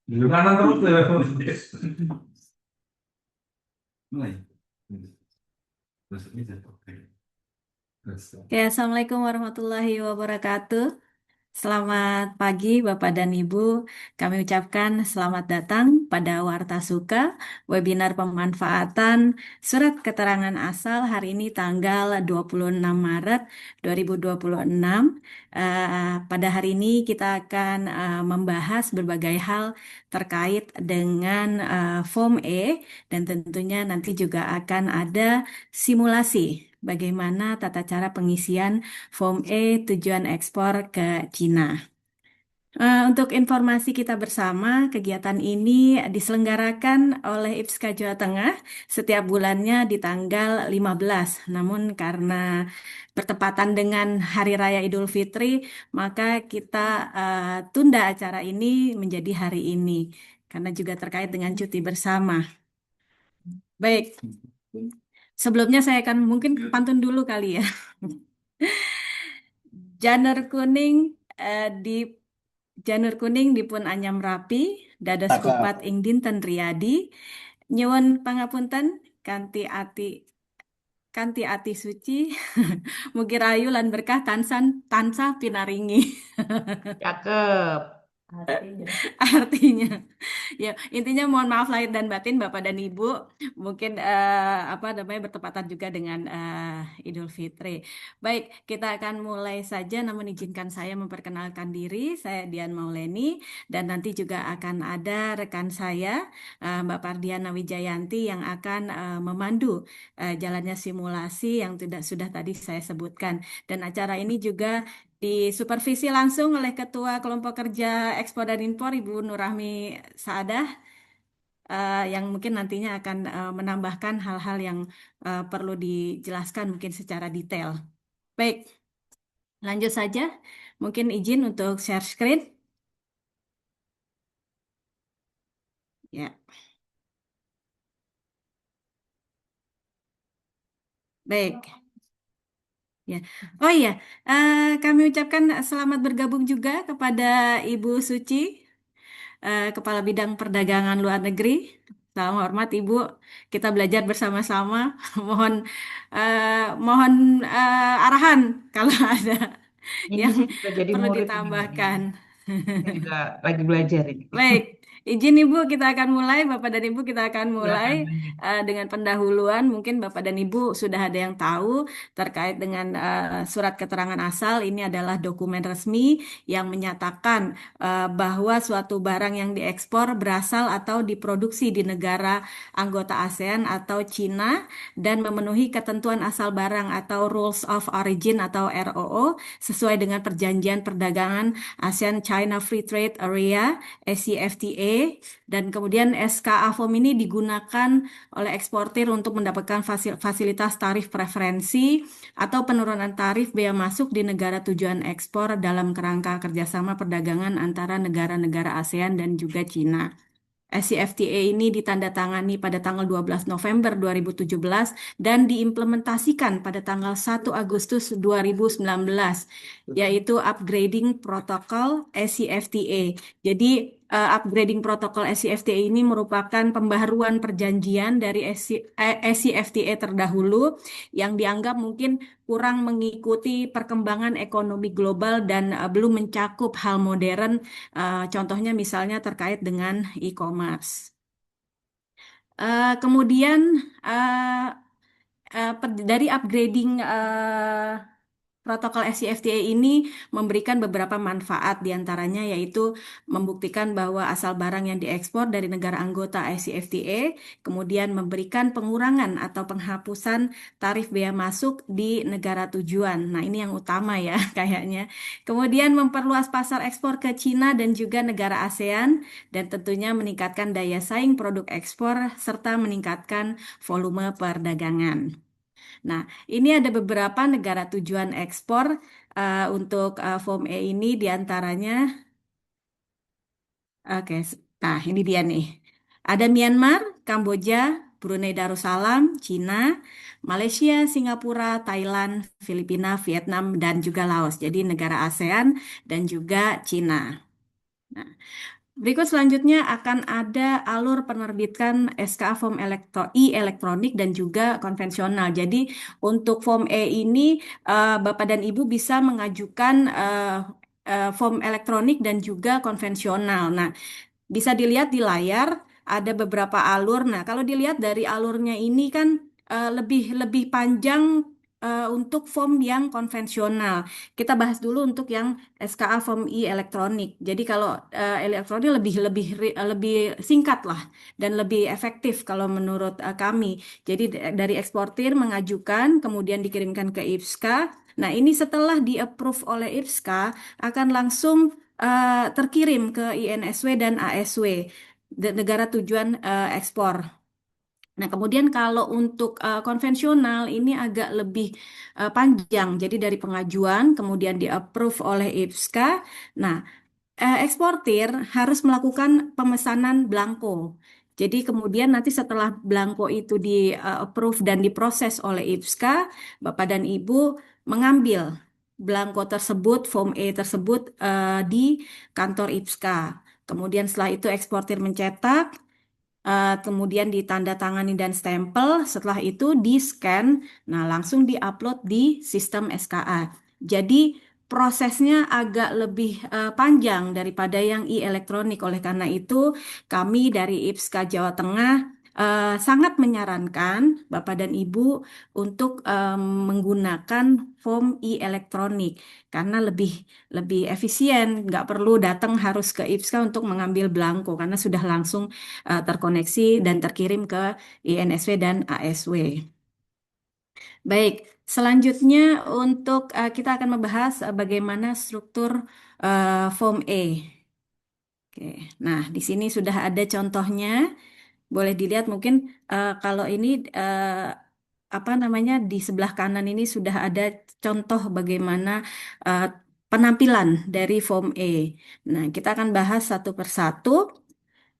Gimana terus tuh? Mulai. Terus ini oke. Terus. Oke, Assalamualaikum warahmatullahi wabarakatuh. Selamat pagi Bapak dan Ibu. Kami ucapkan selamat datang pada Warta Suka, webinar pemanfaatan Surat Keterangan Asal hari ini tanggal 26 Maret 2026. Pada hari ini kita akan membahas berbagai hal terkait dengan Form E dan tentunya nanti juga akan ada simulasi bagaimana tata cara pengisian Form E tujuan ekspor ke Cina. Untuk informasi kita bersama, kegiatan ini diselenggarakan oleh IPSKA Jawa Tengah setiap bulannya di tanggal 15. Namun karena bertepatan dengan Hari Raya Idul Fitri, maka kita tunda acara ini menjadi hari ini karena juga terkait dengan cuti bersama. Baik, sebelumnya saya akan mungkin pantun dulu kali ya. Janur kuning di Janur kuning dipun anyam rapi, dados kupat Cakep. ing dinten riyadi, nyuwun pangapunten kanthi ati suci, mugi rayu lan berkah tansah pinaringi. Cakep. Artinya. Artinya, ya intinya mohon maaf lahir dan batin Bapak dan Ibu, mungkin apa namanya bertepatan juga dengan Idul Fitri. Baik, kita akan mulai saja. Namun izinkan saya memperkenalkan diri. Saya Dian Mauleni dan nanti juga akan ada rekan saya Mbak Pardiana Wijayanti yang akan memandu jalannya simulasi yang tidak sudah tadi saya sebutkan. Dan acara ini juga disupervisi langsung oleh Ketua Kelompok Kerja Ekspor dan Impor Ibu Nurrahmi Saadah yang mungkin nantinya akan menambahkan hal-hal yang perlu dijelaskan mungkin secara detail. Baik, lanjut saja. Mungkin izin untuk share screen. Ya, baik. Ya. Oh iya, kami ucapkan selamat bergabung juga kepada Ibu Suci, Kepala Bidang Perdagangan Luar Negeri. Salam hormat Ibu, kita belajar bersama-sama. Mohon mohon arahan kalau ada Ini yang saya juga jadi perlu murid ini, Mbak Dian. ditambahkan. Saya juga lagi belajar ini. Baik, izin Ibu kita akan mulai, Bapak dan Ibu kita akan mulai Silakan lanjut. dengan pendahuluan. Mungkin Bapak dan Ibu sudah ada yang tahu terkait dengan surat keterangan asal. Ini adalah dokumen resmi yang menyatakan bahwa suatu barang yang diekspor berasal atau diproduksi di negara anggota ASEAN atau Cina dan memenuhi ketentuan asal barang atau Rules of Origin atau ROO sesuai dengan Perjanjian Perdagangan ASEAN China Free Trade Area SCFTA, dan kemudian SK AFOM ini digunakan oleh eksportir untuk mendapatkan fasilitas tarif preferensi atau penurunan tarif bea masuk di negara tujuan ekspor dalam kerangka kerjasama perdagangan antara negara-negara ASEAN dan juga Cina. SCFTA ini ditandatangani pada tanggal 12 November 2017 dan diimplementasikan pada tanggal 1 Agustus 2019, yaitu Upgrading Protocol SCFTA. Jadi, Upgrading Protocol SCFTA ini merupakan pembaharuan perjanjian dari SCFTA terdahulu yang dianggap mungkin kurang mengikuti perkembangan ekonomi global dan belum mencakup hal modern. Contohnya misalnya terkait dengan e-commerce. Kemudian eh, dari upgrading protokol SCFTA ini memberikan beberapa manfaat diantaranya yaitu membuktikan bahwa asal barang yang diekspor dari negara anggota SCFTA, kemudian memberikan pengurangan atau penghapusan tarif bea masuk di negara tujuan. Nah, ini yang utama ya kayaknya. Kemudian memperluas pasar ekspor ke Cina dan juga negara ASEAN dan tentunya meningkatkan daya saing produk ekspor serta meningkatkan volume perdagangan. Nah, ini ada beberapa negara tujuan ekspor untuk Form E ini diantaranya. Oke, nah ini dia nih. Ada Myanmar, Kamboja, Brunei Darussalam, Cina, Malaysia, Singapura, Thailand, Filipina, Vietnam, dan juga Laos. Jadi negara ASEAN dan juga Cina. Nah, Berikut selanjutnya akan ada alur penerbitan SKA form e-elektronik dan juga konvensional. Jadi untuk form E ini Bapak dan Ibu bisa mengajukan form elektronik dan juga konvensional. Nah, bisa dilihat di layar ada beberapa alur. Nah, kalau dilihat dari alurnya ini kan lebih lebih panjang untuk form yang konvensional. Kita bahas dulu untuk yang SKA form E elektronik. Jadi kalau elektronik lebih lebih lebih singkat lah dan lebih efektif kalau menurut kami. Jadi dari eksportir mengajukan kemudian dikirimkan ke IPSKA. Nah, ini setelah di-approve oleh IPSKA akan langsung terkirim ke INSW dan ASW, negara tujuan ekspor. Nah, kemudian kalau untuk konvensional ini agak lebih panjang. Jadi dari pengajuan, kemudian di-approve oleh IPSKA. Nah, eksportir harus melakukan pemesanan blanko. Jadi kemudian nanti setelah blanko itu di-approve dan diproses oleh IPSKA, Bapak dan Ibu mengambil blanko tersebut, form E tersebut di kantor IPSKA. Kemudian setelah itu eksportir mencetak, kemudian ditandatangani dan stempel, setelah itu di-scan, nah langsung di-upload di sistem SKA. Jadi prosesnya agak lebih panjang daripada yang e-elektronik. Oleh karena itu, kami dari IPSKA Jawa Tengah sangat menyarankan Bapak dan Ibu untuk menggunakan form e-elektronik karena lebih lebih efisien, nggak perlu datang harus ke IPSKA untuk mengambil belangko karena sudah langsung terkoneksi dan terkirim ke INSW dan ASW. Baik, selanjutnya untuk kita akan membahas bagaimana struktur form E. Oke, nah di sini sudah ada contohnya. Boleh dilihat mungkin kalau ini apa namanya di sebelah kanan ini sudah ada contoh bagaimana eh, penampilan dari form E. Nah, kita akan bahas satu persatu.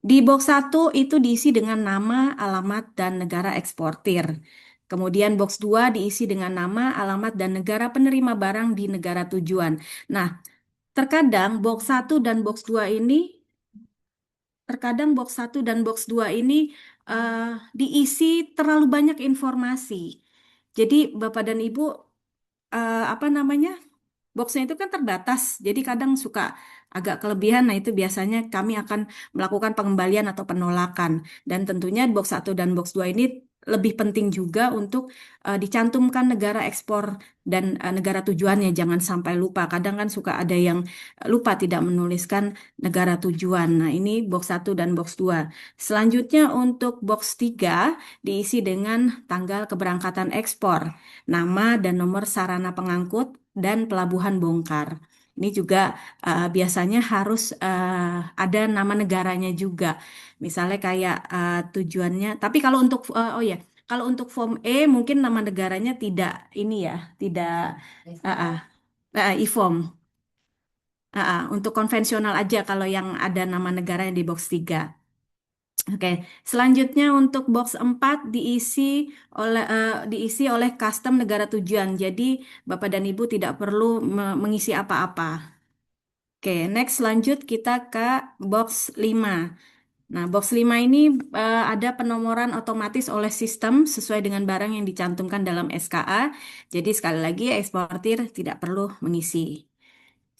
Di box satu itu diisi dengan nama, alamat, dan negara eksportir. Kemudian box 2 diisi dengan nama, alamat, dan negara penerima barang di negara tujuan. Nah, terkadang box satu dan box 2 ini, terkadang box satu dan box 2 ini eh, diisi terlalu banyak informasi. Jadi Bapak dan Ibu apa namanya? Boxnya itu kan terbatas, jadi kadang suka agak kelebihan. Nah, itu biasanya kami akan melakukan pengembalian atau penolakan. Dan tentunya box satu dan box 2 ini lebih penting juga untuk dicantumkan negara ekspor dan negara tujuannya. Jangan sampai lupa. Kadang kan suka ada yang lupa tidak menuliskan negara tujuan. Nah, ini box satu dan box 2. Selanjutnya untuk box 3 diisi dengan tanggal keberangkatan ekspor, nama dan nomor sarana pengangkut, dan pelabuhan bongkar. Ini juga biasanya harus ada nama negaranya juga. Misalnya kayak tujuannya. Tapi kalau untuk oh ya, kalau untuk form E mungkin nama negaranya tidak ini ya, tidak uh, uh, IFOM. Untuk konvensional aja kalau yang ada nama negaranya di box 3. Oke, selanjutnya untuk box 4 diisi oleh custom negara tujuan. Jadi Bapak dan Ibu tidak perlu mengisi apa-apa. Oke, next lanjut kita ke box 5. Nah, box 5 ini ada penomoran otomatis oleh sistem sesuai dengan barang yang dicantumkan dalam SKA. Jadi sekali lagi eksportir tidak perlu mengisi.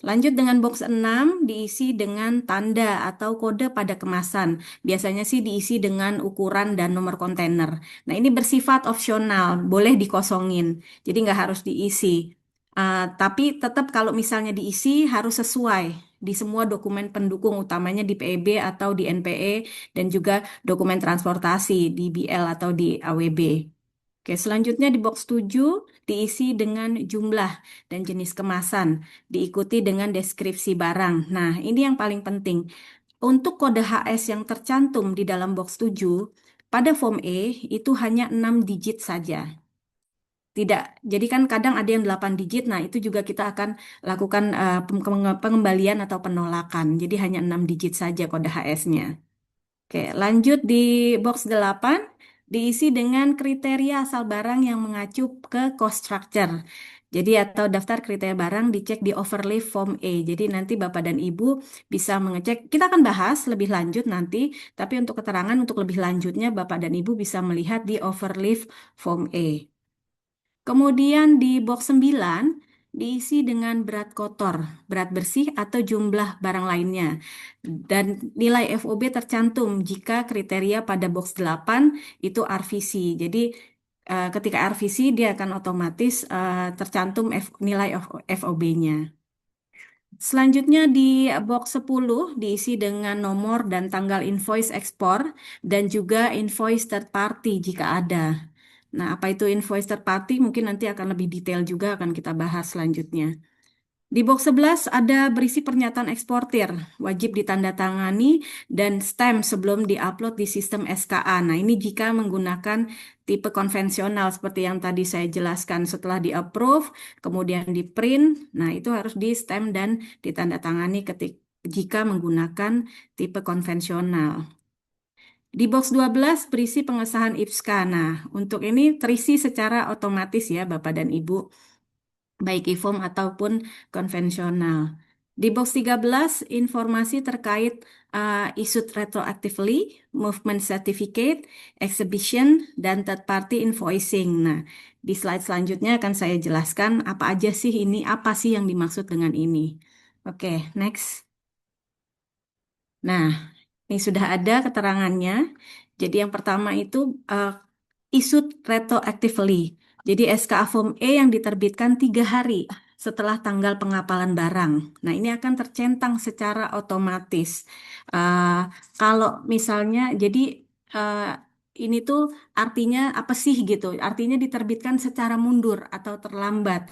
Lanjut dengan box 6 diisi dengan tanda atau kode pada kemasan. Biasanya sih diisi dengan ukuran dan nomor kontainer. Nah, ini bersifat opsional, boleh dikosongin. Jadi nggak harus diisi. Tapi tetap kalau misalnya diisi harus sesuai di semua dokumen pendukung, utamanya di PEB atau di NPE dan juga dokumen transportasi di BL atau di AWB. Oke, selanjutnya di box 7 diisi dengan jumlah dan jenis kemasan, diikuti dengan deskripsi barang. Nah, ini yang paling penting. Untuk kode HS yang tercantum di dalam box 7, pada form E itu hanya 6 digit saja. Tidak, jadi kan kadang ada yang 8 digit, nah itu juga kita akan lakukan pengembalian atau penolakan. Jadi hanya 6 digit saja kode HS-nya. Oke, lanjut di box 8 diisi dengan kriteria asal barang yang mengacu ke cost structure. Jadi atau daftar kriteria barang dicek di overlay form A. Jadi nanti Bapak dan Ibu bisa mengecek. Kita akan bahas lebih lanjut nanti, tapi untuk keterangan untuk lebih lanjutnya Bapak dan Ibu bisa melihat di overlay form A. Kemudian di box 9 diisi dengan berat kotor, berat bersih atau jumlah barang lainnya. Dan nilai FOB tercantum jika kriteria pada box 8 itu RVC. Jadi ketika RVC dia akan otomatis tercantum nilai FOB-nya. Selanjutnya di box 10 diisi dengan nomor dan tanggal invoice ekspor dan juga invoice third party jika ada. Nah, apa itu invoice third party? Mungkin nanti akan lebih detail juga akan kita bahas selanjutnya. Di box 11 ada berisi pernyataan eksportir, wajib ditandatangani dan stamp sebelum diupload di sistem SKA. Nah, ini jika menggunakan tipe konvensional seperti yang tadi saya jelaskan setelah di-approve, kemudian di-print. Nah, itu harus di-stamp dan ditandatangani jika menggunakan tipe konvensional. Di box 12 berisi pengesahan IPSKA. Nah, untuk ini terisi secara otomatis ya Bapak dan Ibu, baik e-form ataupun konvensional. Di box 13 informasi terkait issued retroactively, movement certificate, exhibition, dan third party invoicing. Nah, di slide selanjutnya akan saya jelaskan apa aja sih ini, apa sih yang dimaksud dengan ini. Oke, next. Nah, ini sudah ada keterangannya. Jadi yang pertama itu issued retroactively. Jadi SKA Form E yang diterbitkan 3 hari setelah tanggal pengapalan barang. Nah, ini akan tercentang secara otomatis. Eh, Kalau misalnya, jadi eh, ini tuh artinya apa sih gitu? Artinya diterbitkan secara mundur atau terlambat.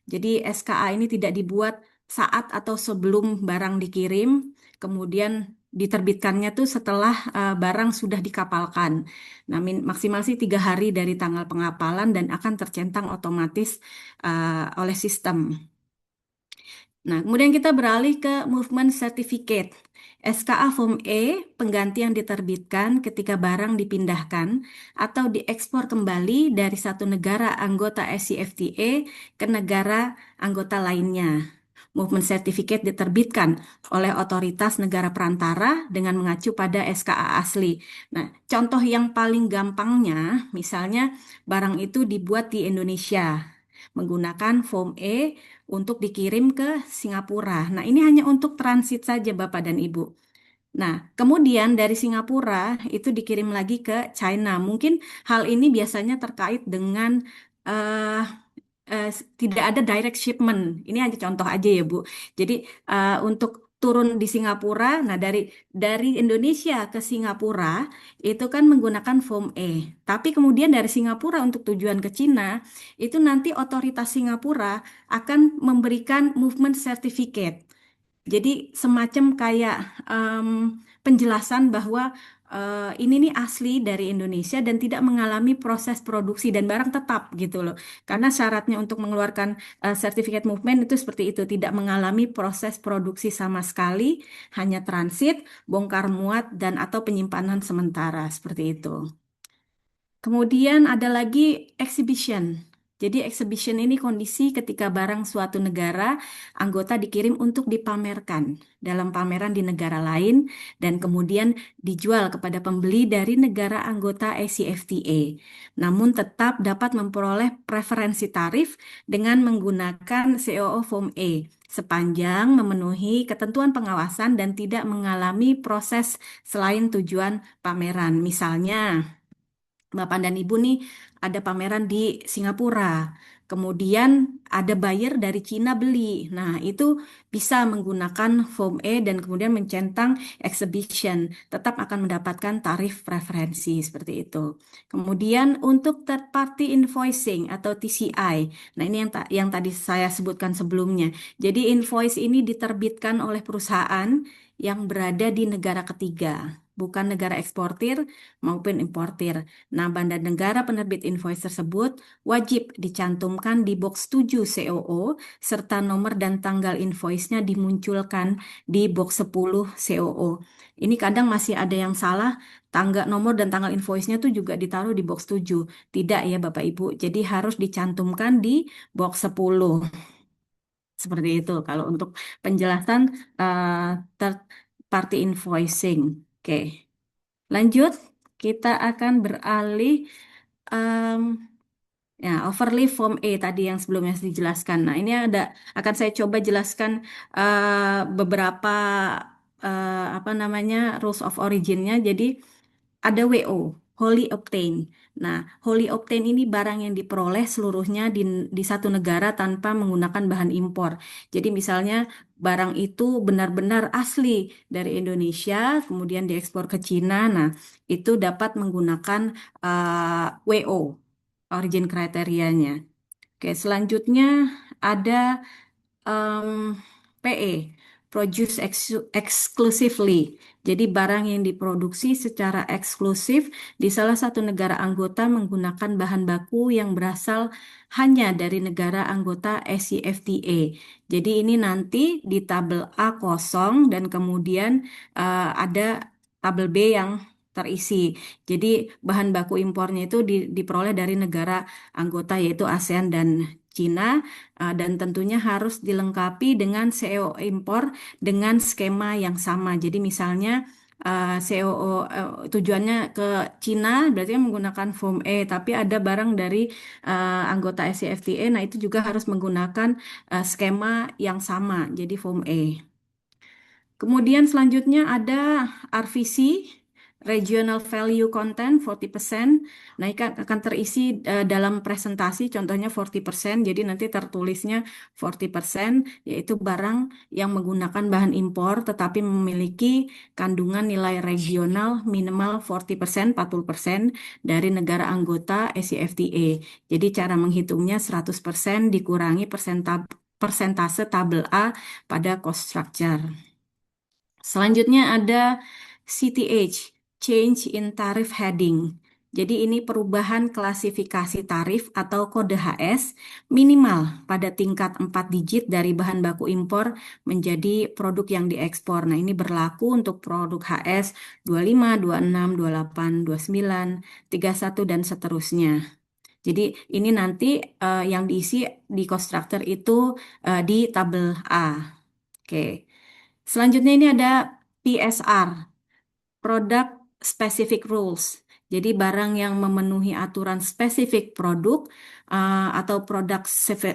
Jadi SKA ini tidak dibuat saat atau sebelum barang dikirim, kemudian diterbitkannya tuh setelah barang sudah dikapalkan. Nah, maksimal sih 3 hari dari tanggal pengapalan dan akan tercentang otomatis oleh sistem. Nah, kemudian kita beralih ke movement certificate. SKA Form E, pengganti yang diterbitkan ketika barang dipindahkan atau diekspor kembali dari satu negara anggota SCFTA ke negara anggota lainnya. Movement Certificate diterbitkan oleh otoritas negara perantara dengan mengacu pada SKA asli. Nah, contoh yang paling gampangnya, misalnya barang itu dibuat di Indonesia menggunakan Form E untuk dikirim ke Singapura. Nah, ini hanya untuk transit saja Bapak dan Ibu. Nah, kemudian dari Singapura itu dikirim lagi ke China. Mungkin hal ini biasanya terkait dengan eh, tidak ada direct shipment. Ini hanya contoh aja ya, Bu. Jadi untuk turun di Singapura, nah dari Indonesia ke Singapura itu kan menggunakan Form E. Tapi kemudian dari Singapura untuk tujuan ke Cina, itu nanti otoritas Singapura akan memberikan movement certificate. Jadi semacam kayak penjelasan bahwa ini nih asli dari Indonesia dan tidak mengalami proses produksi dan barang tetap gitu loh. Karena syaratnya untuk mengeluarkan sertifikat movement itu seperti itu, tidak mengalami proses produksi sama sekali, hanya transit, bongkar muat dan atau penyimpanan sementara seperti itu. Kemudian ada lagi exhibition. Jadi exhibition ini kondisi ketika barang suatu negara anggota dikirim untuk dipamerkan dalam pameran di negara lain dan kemudian dijual kepada pembeli dari negara anggota ACFTA. Namun tetap dapat memperoleh preferensi tarif dengan menggunakan COO Form E sepanjang memenuhi ketentuan pengawasan dan tidak mengalami proses selain tujuan pameran. Misalnya Bapak dan Ibu nih ada pameran di Singapura. Kemudian ada buyer dari Cina beli. Nah, itu bisa menggunakan Form E dan kemudian mencentang exhibition. Tetap akan mendapatkan tarif preferensi seperti itu. Kemudian untuk third party invoicing atau TCI. Nah, ini yang tadi saya sebutkan sebelumnya. Jadi invoice ini diterbitkan oleh perusahaan yang berada di negara ketiga. bukan negara eksportir maupun importir. Nah, Badan Negara Penerbit Invoice tersebut wajib dicantumkan di box 7 COO serta nomor dan tanggal invoice-nya dimunculkan di box 10 COO. Ini kadang masih ada yang salah, nomor dan tanggal invoice-nya tuh juga ditaruh di box 7. Tidak ya Bapak Ibu, jadi harus dicantumkan di box 10. Seperti itu kalau untuk penjelasan third party invoicing. Oke, lanjut. Kita akan beralih em, ya overlay form E tadi yang sebelumnya dijelaskan. Nah, ini akan saya coba jelaskan beberapa apa namanya rules of origin-nya. Jadi ada WO, wholly obtained. Nah, wholly obtained ini barang yang diperoleh seluruhnya di satu negara tanpa menggunakan bahan impor. Jadi misalnya barang itu benar-benar asli dari Indonesia, kemudian diekspor ke Cina. Nah, itu dapat menggunakan WO, origin kriterianya. Oke, selanjutnya ada PE, produce exclusively. Jadi barang yang diproduksi secara eksklusif di salah satu negara anggota menggunakan bahan baku yang berasal hanya dari negara anggota SCFTA. Jadi ini nanti di tabel A kosong dan kemudian ada tabel B yang terisi. Jadi bahan baku impornya itu diperoleh dari negara anggota yaitu ASEAN dan Cina. Dan tentunya harus dilengkapi dengan CEO impor dengan skema yang sama. Jadi misalnya COO tujuannya ke Cina berarti kan menggunakan form E, tapi ada barang dari anggota SCFTA, nah itu juga harus menggunakan skema yang sama, jadi form E. Kemudian selanjutnya ada RVC, Regional Value Content 40%. Nah, ini akan terisi dalam presentasi, contohnya 40%. Jadi nanti tertulisnya 40%, yaitu barang yang menggunakan bahan impor tetapi memiliki kandungan nilai regional minimal 40%, 40% dari negara anggota SCFTA. Jadi cara menghitungnya 100% dikurangi persentase tabel A pada cost structure. Selanjutnya ada CTH, Change in Tariff Heading. Jadi ini perubahan klasifikasi tarif atau kode HS minimal pada tingkat 4 digit dari bahan baku impor menjadi produk yang diekspor. Nah, ini berlaku untuk produk HS 25, 26, 28, 29, 31 dan seterusnya. Jadi ini nanti yang diisi di cost structure itu di tabel A. Oke. Selanjutnya ini ada PSR, Product Specific Rules. Jadi barang yang memenuhi aturan spesifik produk atau Product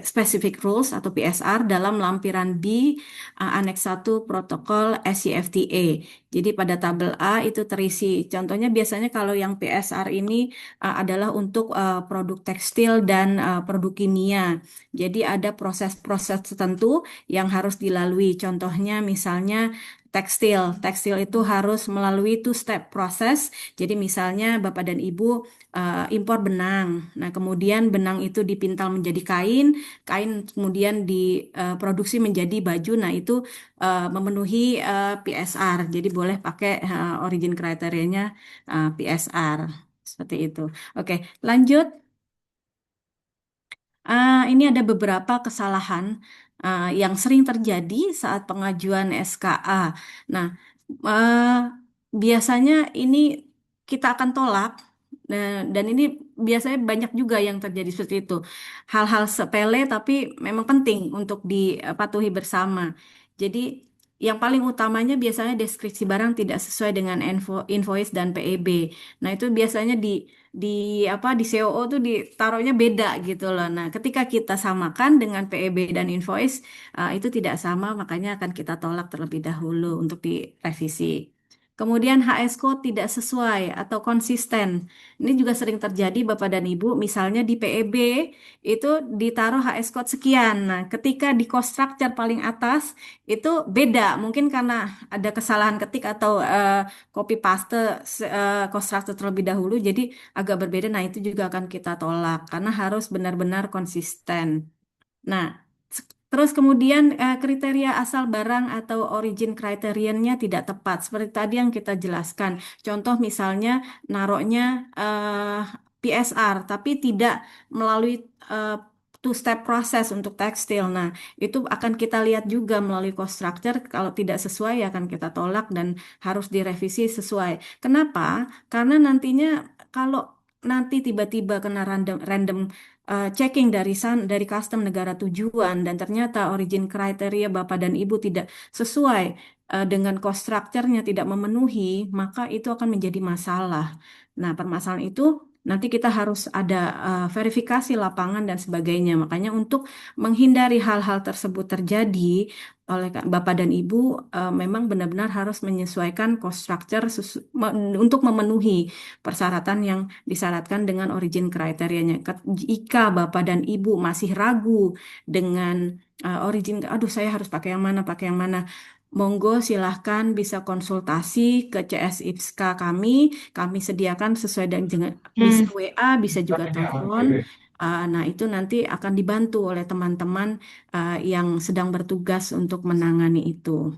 Specific Rules atau PSR dalam lampiran B Aneks 1 Protokol SCFTA. Jadi pada tabel A itu terisi. Contohnya biasanya kalau yang PSR ini adalah untuk produk tekstil dan produk kimia. Jadi ada proses-proses tertentu yang harus dilalui. Contohnya misalnya tekstil. Tekstil itu harus melalui two-step proses. Jadi misalnya Bapak dan Ibu impor benang. Nah, kemudian benang itu dipintal menjadi kain, kain kemudian diproduksi menjadi baju. Nah, itu memenuhi PSR. Jadi boleh pakai origin kriterianya PSR. Seperti itu. Oke, lanjut. Ini ada beberapa kesalahan yang sering terjadi saat pengajuan SKA. Nah, uh, biasanya ini kita akan tolak, dan ini biasanya banyak juga yang terjadi seperti itu. Hal-hal sepele tapi memang penting untuk dipatuhi bersama. Jadi, yang paling utamanya biasanya deskripsi barang tidak sesuai dengan invoice dan PEB. Nah, itu biasanya di di COO tuh ditaruhnya beda gitu loh. Nah, ketika kita samakan dengan PEB dan invoice itu tidak sama, makanya akan kita tolak terlebih dahulu untuk direvisi. Kemudian HS code tidak sesuai atau konsisten. Ini juga sering terjadi Bapak dan Ibu, misalnya di PEB itu ditaruh HS code sekian. Nah, ketika di cost structure paling atas itu beda, mungkin karena ada kesalahan ketik atau copy paste cost structure terlebih dahulu, jadi agak berbeda. Nah, itu juga akan kita tolak karena harus benar-benar konsisten. Nah, Terus kemudian kriteria asal barang atau origin kriteriannya tidak tepat. Seperti tadi yang kita jelaskan. Contoh misalnya naroknya PSR, tapi tidak melalui two-step proses untuk tekstil. Nah, itu akan kita lihat juga melalui cost structure. Kalau tidak sesuai akan kita tolak dan harus direvisi sesuai. Kenapa? Karena nantinya kalau nanti tiba-tiba kena random checking dari custom negara tujuan dan ternyata origin kriteria Bapak dan Ibu tidak sesuai dengan cost structure-nya tidak memenuhi, maka itu akan menjadi masalah. Nah, permasalahan itu nanti kita harus ada verifikasi lapangan dan sebagainya. Makanya untuk menghindari hal-hal tersebut terjadi oleh Bapak dan Ibu memang benar-benar harus menyesuaikan cost structure untuk memenuhi persyaratan yang disyaratkan dengan origin kriterianya. Jika Bapak dan Ibu masih ragu dengan origin, aduh saya harus pakai yang mana. Monggo silahkan bisa konsultasi ke CS IPSKA kami sediakan sesuai dengan bisa Hmm. WA, bisa juga telepon. Nah, itu nanti akan dibantu oleh teman-teman yang sedang bertugas untuk menangani itu.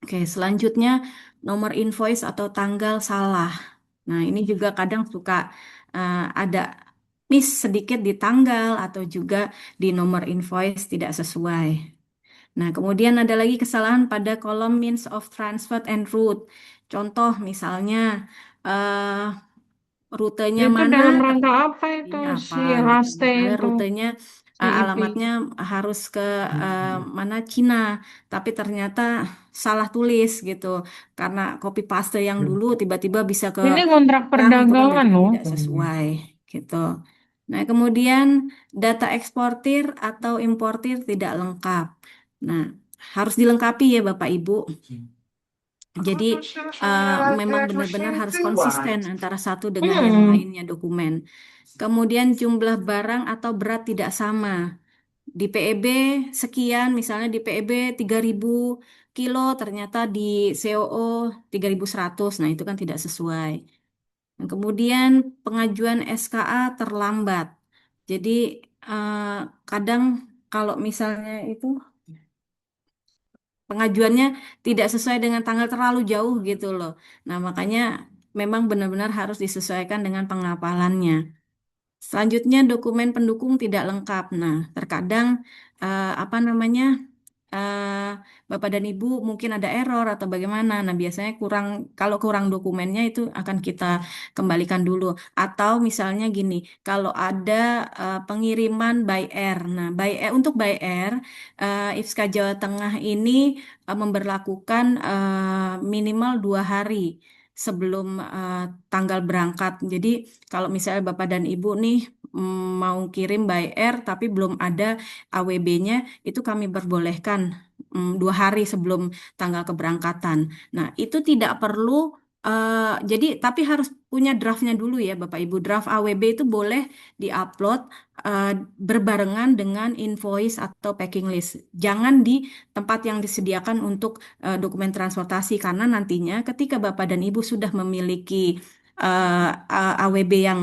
Oke, selanjutnya nomor invoice atau tanggal salah. Nah, ini juga kadang suka ada miss sedikit di tanggal atau juga di nomor invoice tidak sesuai. Nah, kemudian ada lagi kesalahan pada kolom means of transfer and route. Contoh misalnya eh, rutenya Itu mana, dalam tapi rangka apa itu ini apa si gitu. Laste Misalnya itu rutenya CIP? alamatnya harus ke mana Cina, tapi ternyata salah tulis gitu. Karena copy paste yang dulu tiba-tiba bisa ke Ini kontrak bank itu kan perdagangan juga loh. tidak sesuai gitu. Nah, kemudian data eksportir atau importir tidak lengkap. Nah, harus dilengkapi ya Bapak Ibu. Jadi memang benar-benar harus konsisten antara satu dengan yang Hmm. lainnya dokumen. Kemudian jumlah barang atau berat tidak sama. Di PEB sekian, misalnya di PEB 3.000 kilo, ternyata di COO 3.100. Nah, itu kan tidak sesuai. Dan kemudian pengajuan SKA terlambat. Jadi eh, kadang kalau misalnya itu pengajuannya tidak sesuai dengan tanggal terlalu jauh gitu loh. Nah, makanya memang benar-benar harus disesuaikan dengan pengapalannya. Selanjutnya dokumen pendukung tidak lengkap. Nah, terkadang apa namanya eh, Bapak dan Ibu mungkin ada error atau bagaimana. Nah, biasanya kalau kurang dokumennya itu akan kita kembalikan dulu. Atau misalnya gini, kalau ada pengiriman by air. Nah, untuk by air, IFSKA Jawa Tengah ini memberlakukan minimal 2 hari sebelum tanggal berangkat. Jadi kalau misalnya Bapak dan Ibu nih mau kirim by air tapi belum ada AWB-nya, itu kami perbolehkan 2 hari sebelum tanggal keberangkatan. Nah, itu tidak perlu, jadi tapi harus punya draftnya dulu ya Bapak Ibu. Draft AWB itu boleh diupload eh, berbarengan dengan invoice atau packing list. Jangan di tempat yang disediakan untuk dokumen transportasi karena nantinya ketika Bapak dan Ibu sudah memiliki AWB yang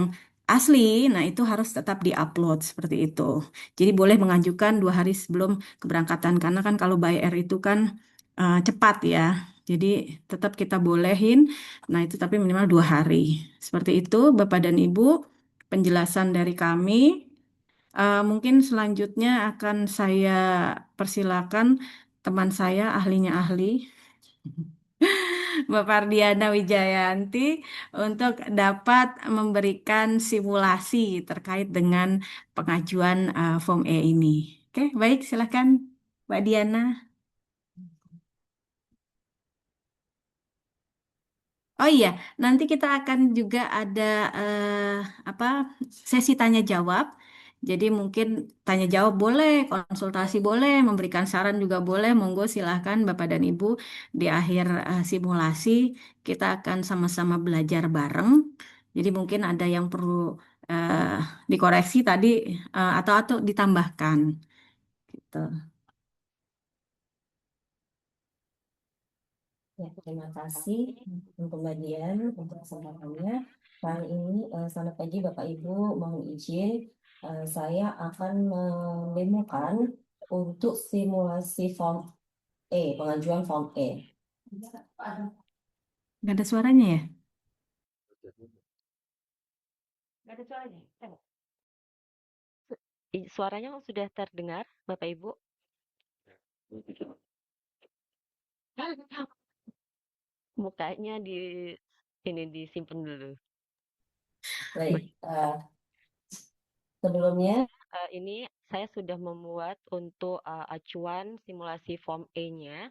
asli, nah itu harus tetap diupload seperti itu. Jadi boleh mengajukan 2 hari sebelum keberangkatan karena kan kalau by air itu kan cepat ya. Jadi tetap kita bolehin. Nah itu tapi minimal 2 hari. Seperti itu Bapak dan Ibu penjelasan dari kami. Mungkin selanjutnya akan saya persilakan teman saya ahlinya ahli. Bapak Ardiana Wijayanti untuk dapat memberikan simulasi terkait dengan pengajuan Form E ini. Oke, baik, silakan Mbak Diana. Oh iya, nanti kita akan juga ada apa sesi tanya jawab. Jadi mungkin tanya jawab boleh, konsultasi boleh, memberikan saran juga boleh. Monggo silahkan Bapak dan Ibu di akhir simulasi kita akan sama-sama belajar bareng. Jadi mungkin ada yang perlu eh, dikoreksi tadi atau ditambahkan gitu. Ya, terima kasih untuk Mbak Dian untuk kesempatannya. Kali ini selamat pagi Bapak Ibu, mohon izin saya akan mendemokan untuk simulasi form E, pengajuan form E. Nggak ada suaranya ya? Nggak ada suaranya. Suaranya sudah terdengar, Bapak Ibu? Mukanya ini disimpan dulu. Baik, sebelumnya Ini saya sudah membuat untuk acuan simulasi form E-nya.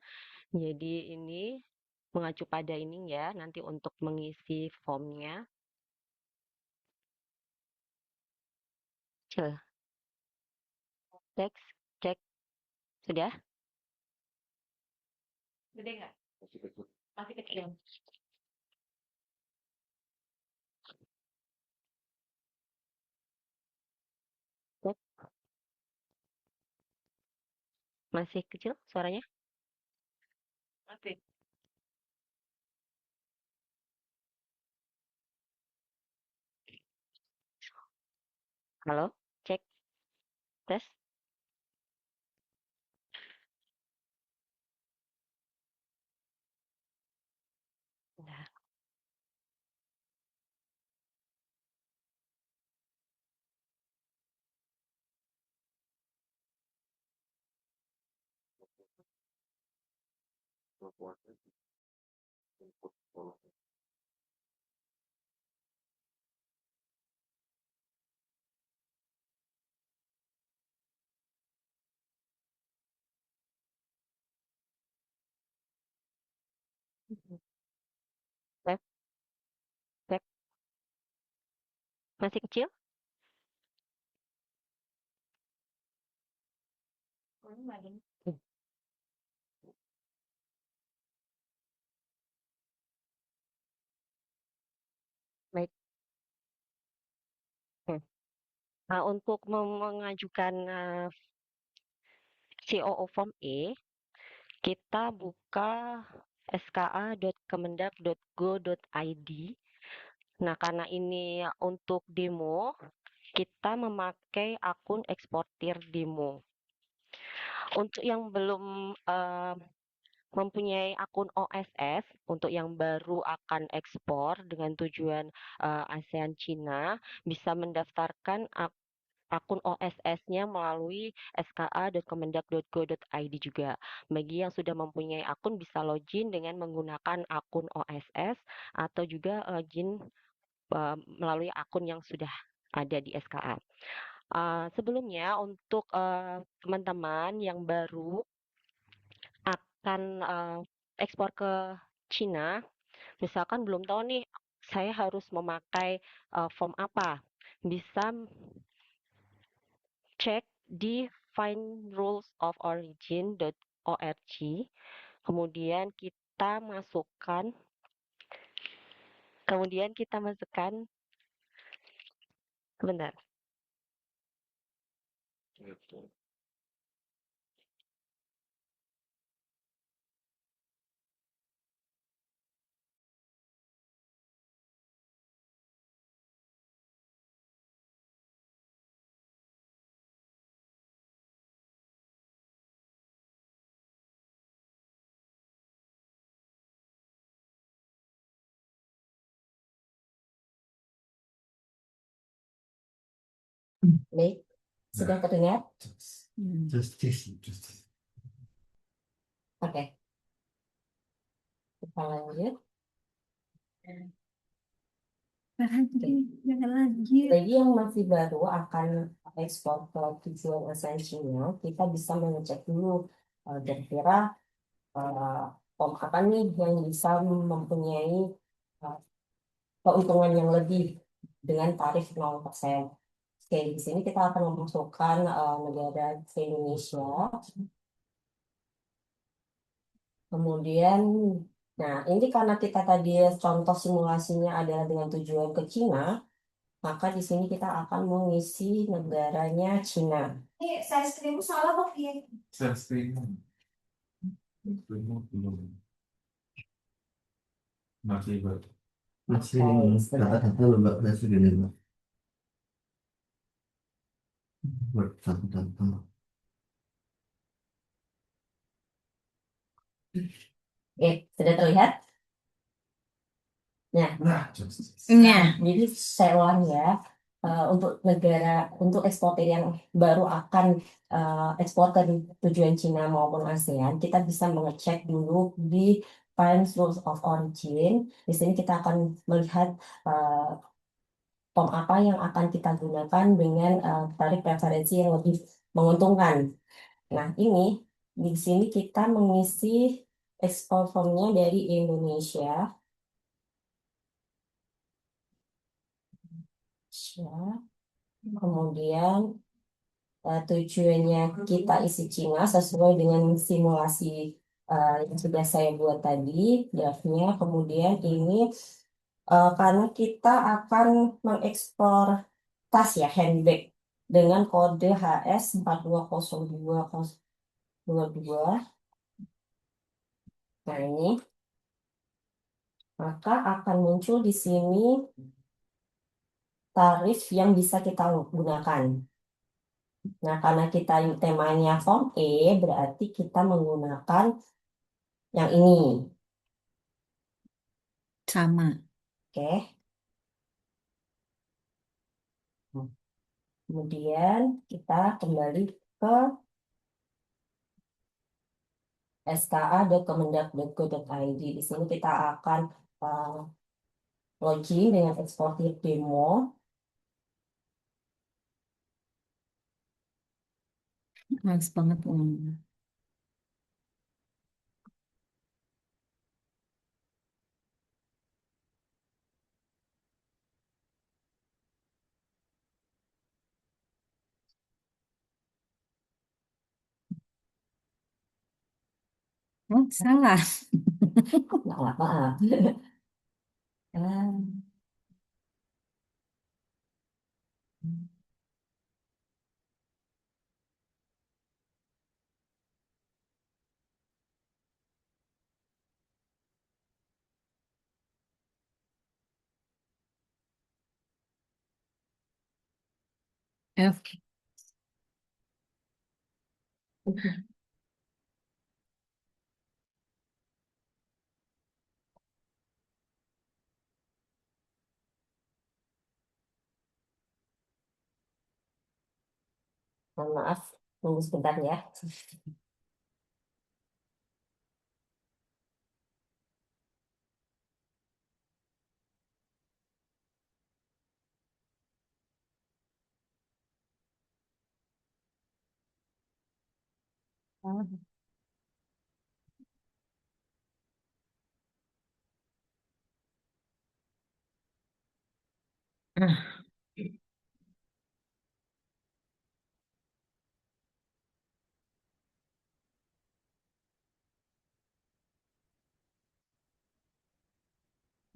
Jadi ini mengacu pada ini ya, nanti untuk mengisi formnya. Teks, cek, sudah? Gede nggak? Masih kecil. Cek, masih kecil suaranya? Masih. Halo, cek, tes. Nah, tes, cek, masih kecil? Hmm, baik. Hmm. Nah, untuk mengajukan COO Form E, kita buka ska.kemendak.go.id. Nah, karena ini untuk demo, kita memakai akun eksportir demo. Untuk yang belum mempunyai akun OSS, untuk yang baru akan ekspor dengan tujuan ASEAN Cina, bisa mendaftarkan akun OSS-nya melalui ska.kemendak.go.id juga. Bagi yang sudah mempunyai akun bisa login dengan menggunakan akun OSS atau juga login melalui akun yang sudah ada di SKA. Sebelumnya untuk teman-teman yang baru akan ekspor ke Cina, misalkan belum tahu nih saya harus memakai form apa, bisa cek di findrulesoforigin.org, kemudian kita masukkan, benar. baik, sudah terdengar? Justice. Oke, kita lanjut. Bagi yang masih baru akan ekspor ke tujuan ASEAN Cina, kita bisa mengecek dulu kira-kira form apa nih yang bisa mempunyai uh, keuntungan yang lebih dengan tarif 0%. Oke, di sini kita akan memasukkan negara ke Indonesia. Kemudian, nah ini karena kita tadi contoh simulasinya adalah dengan tujuan ke Cina, maka di sini kita akan mengisi negaranya Cina. Saya screen salah kok ya? Saya screen. Belum. Masih baru. Masih Kata-kata lo mbak masih gini mbak. Satu. Oke, sudah terlihat? Nah, Nah, just. Iya. jadi saya ulangi ya. Untuk eksportir yang baru akan ekspor ke tujuan Cina maupun ASEAN, kita bisa mengecek dulu di Finance Rules of Origin. Di sini kita akan melihat form apa yang akan kita gunakan dengan tarif preferensi yang lebih menguntungkan. Nah, ini di sini kita mengisi ekspor formnya dari Indonesia. Kemudian tujuannya kita isi Cina sesuai dengan simulasi yang sudah saya buat tadi, draftnya. Kemudian ini karena kita akan mengekspor tas ya, handbag dengan kode HS 4202022. Nah ini, maka akan muncul di sini tarif yang bisa kita gunakan. Nah, karena kita temanya form E, berarti kita menggunakan yang ini. Sama. Oke. Kemudian kita kembali ke ska.kemendak.go.id. Di sini kita akan login dengan eksportir demo. Males banget. Oh, salah. Nggak apa-apa. Ah, F. Mohon maaf, tunggu sebentar ya.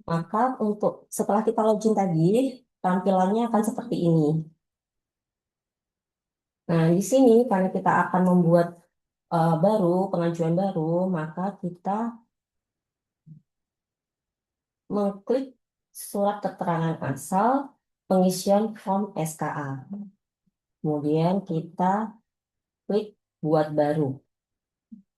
Maka setelah kita login tadi, tampilannya akan seperti ini. Nah, di sini karena kita akan membuat pengajuan baru, maka kita mengklik surat keterangan asal pengisian form SKA. Kemudian kita klik buat baru.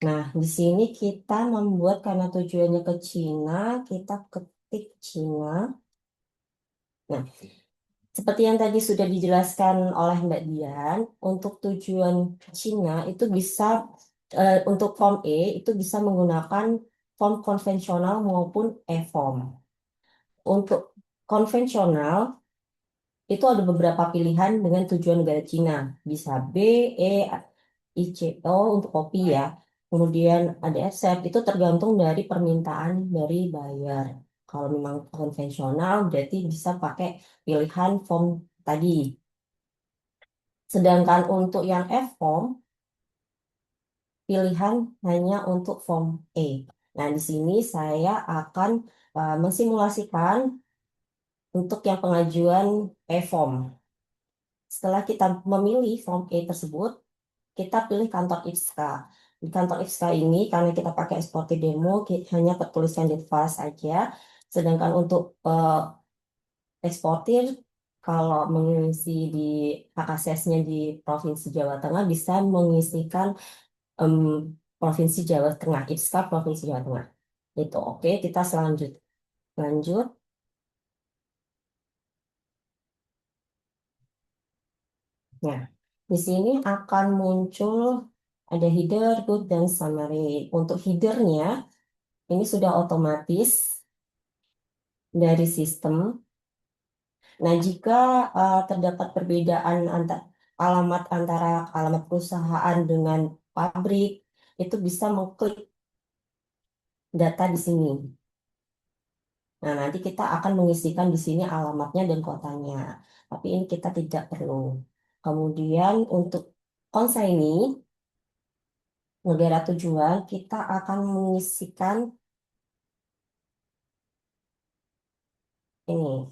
Nah, di sini kita membuat karena tujuannya ke Cina, kita ketik Cina. Nah, seperti yang tadi sudah dijelaskan oleh Mbak Dian, untuk tujuan Cina itu bisa untuk form E itu bisa menggunakan form konvensional maupun e-form. Untuk konvensional itu ada beberapa pilihan dengan tujuan negara Cina. Bisa B, E, ICO untuk kopi ya. Kemudian ada accept, itu tergantung dari permintaan dari buyer. Kalau memang konvensional berarti bisa pakai pilihan form tadi. Sedangkan untuk yang F-form, pilihan hanya untuk form E. Nah, di sini saya akan mensimulasikan untuk yang pengajuan E-form. Setelah kita memilih form E tersebut, kita pilih kantor IPSKA. Di kantor IPSKA ini, karena kita pakai eksportir demo, hanya tertuliskan di fast aja. Sedangkan untuk eksportir, kalau mengisi di HKCS-nya di Provinsi Jawa Tengah, bisa mengisikan Provinsi Jawa Tengah, IPSKA Provinsi Jawa Tengah. Itu oke, kita lanjut. Nah, di sini akan muncul ada header, good, dan summary. Untuk headernya, ini sudah otomatis dari sistem. Nah, jika terdapat perbedaan alamat antara alamat perusahaan dengan pabrik, itu bisa mengklik data di sini. Nah, nanti kita akan mengisikan di sini alamatnya dan kotanya. Tapi ini kita tidak perlu. Kemudian untuk konsaini, negara tujuan, kita akan mengisikan ini.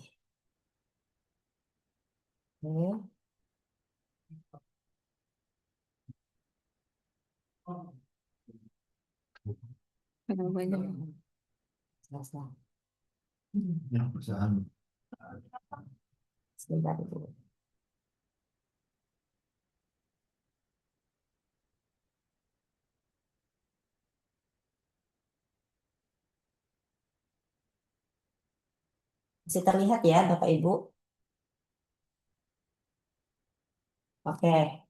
Oke. Selesai. Yang perusahaan. Sebentar dulu. Masih terlihat ya, Bapak Ibu? Oke.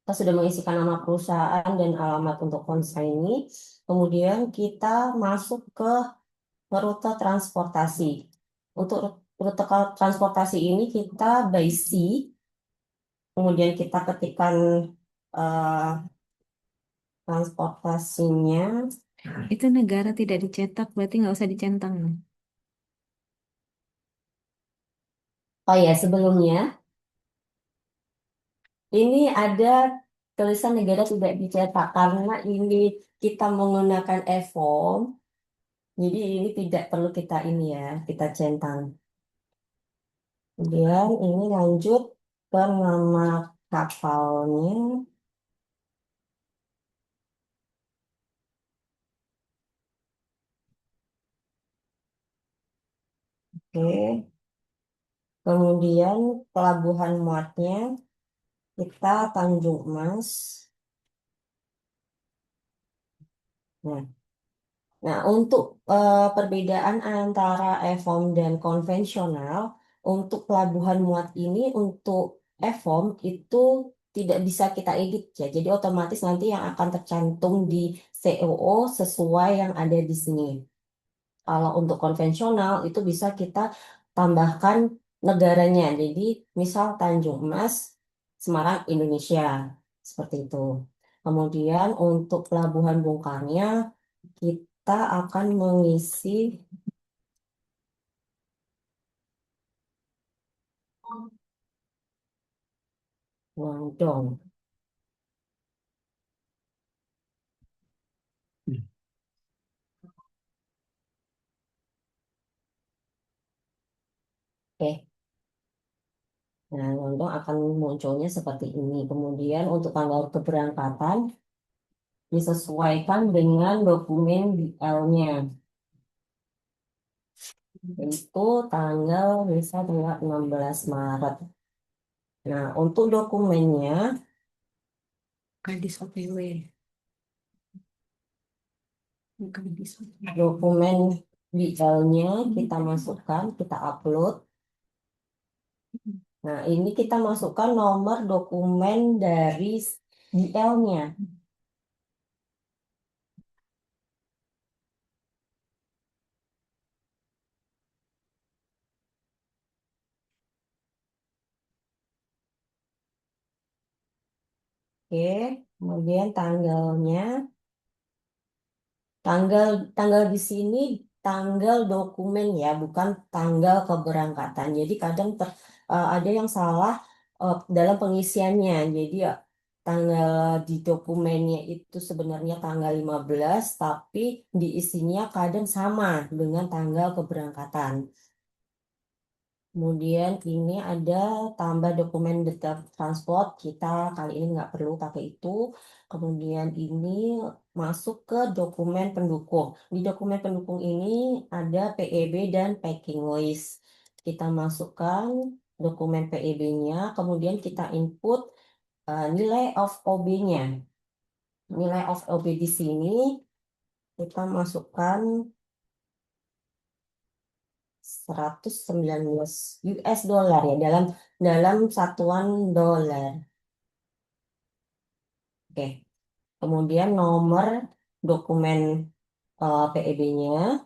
Kita sudah mengisikan nama perusahaan dan alamat untuk konsaini. Kemudian kita masuk ke rute transportasi. Untuk rute transportasi ini kita by sea. Kemudian kita ketikkan eh, transportasinya. Itu negara tidak dicetak, berarti nggak usah dicentang. Oh ya, sebelumnya ini ada tulisan negara tidak dicetak karena ini kita menggunakan e-form. Jadi ini tidak perlu kita ini ya, kita centang. Kemudian ini lanjut ke nama kapalnya. Oke. Kemudian pelabuhan muatnya kita Tanjung Mas. Nah, untuk perbedaan antara e-form dan konvensional, untuk pelabuhan muat ini untuk e-form itu tidak bisa kita edit ya. Jadi otomatis nanti yang akan tercantum di COO sesuai yang ada di sini. Kalau untuk konvensional itu bisa kita tambahkan negaranya. Jadi misal Tanjung Mas, Semarang, Indonesia. Seperti itu. Kemudian untuk pelabuhan bongkarnya kita akan mengisi Guangdong. Oke. Nah, Guangdong akan munculnya seperti ini. Kemudian untuk tanggal keberangkatan disesuaikan dengan dokumen DL-nya. Itu tanggal bisa tanggal 16 Maret. Nah, untuk dokumennya, Kadis OPW. Kadis OPW. dokumen DL-nya kita masukkan, kita upload. Nah, ini kita masukkan nomor dokumen dari DL-nya. Oke, kemudian tanggalnya, tanggal tanggal di sini tanggal dokumen ya, bukan tanggal keberangkatan. Jadi kadang ada yang salah dalam pengisiannya. Jadi ya, tanggal di dokumennya itu sebenarnya tanggal 15, tapi diisinya kadang sama dengan tanggal keberangkatan. Kemudian ini ada tambah dokumen detail transport. Kita kali ini nggak perlu pakai itu. Kemudian ini masuk ke dokumen pendukung. Di dokumen pendukung ini ada PEB dan packing list. Kita masukkan dokumen PEB-nya. Kemudian kita input nilai of OB-nya. nilai of OB di sini kita masukkan 119 US dollar ya, dalam satuan dolar. Oke. Kemudian nomor dokumen PEB-nya.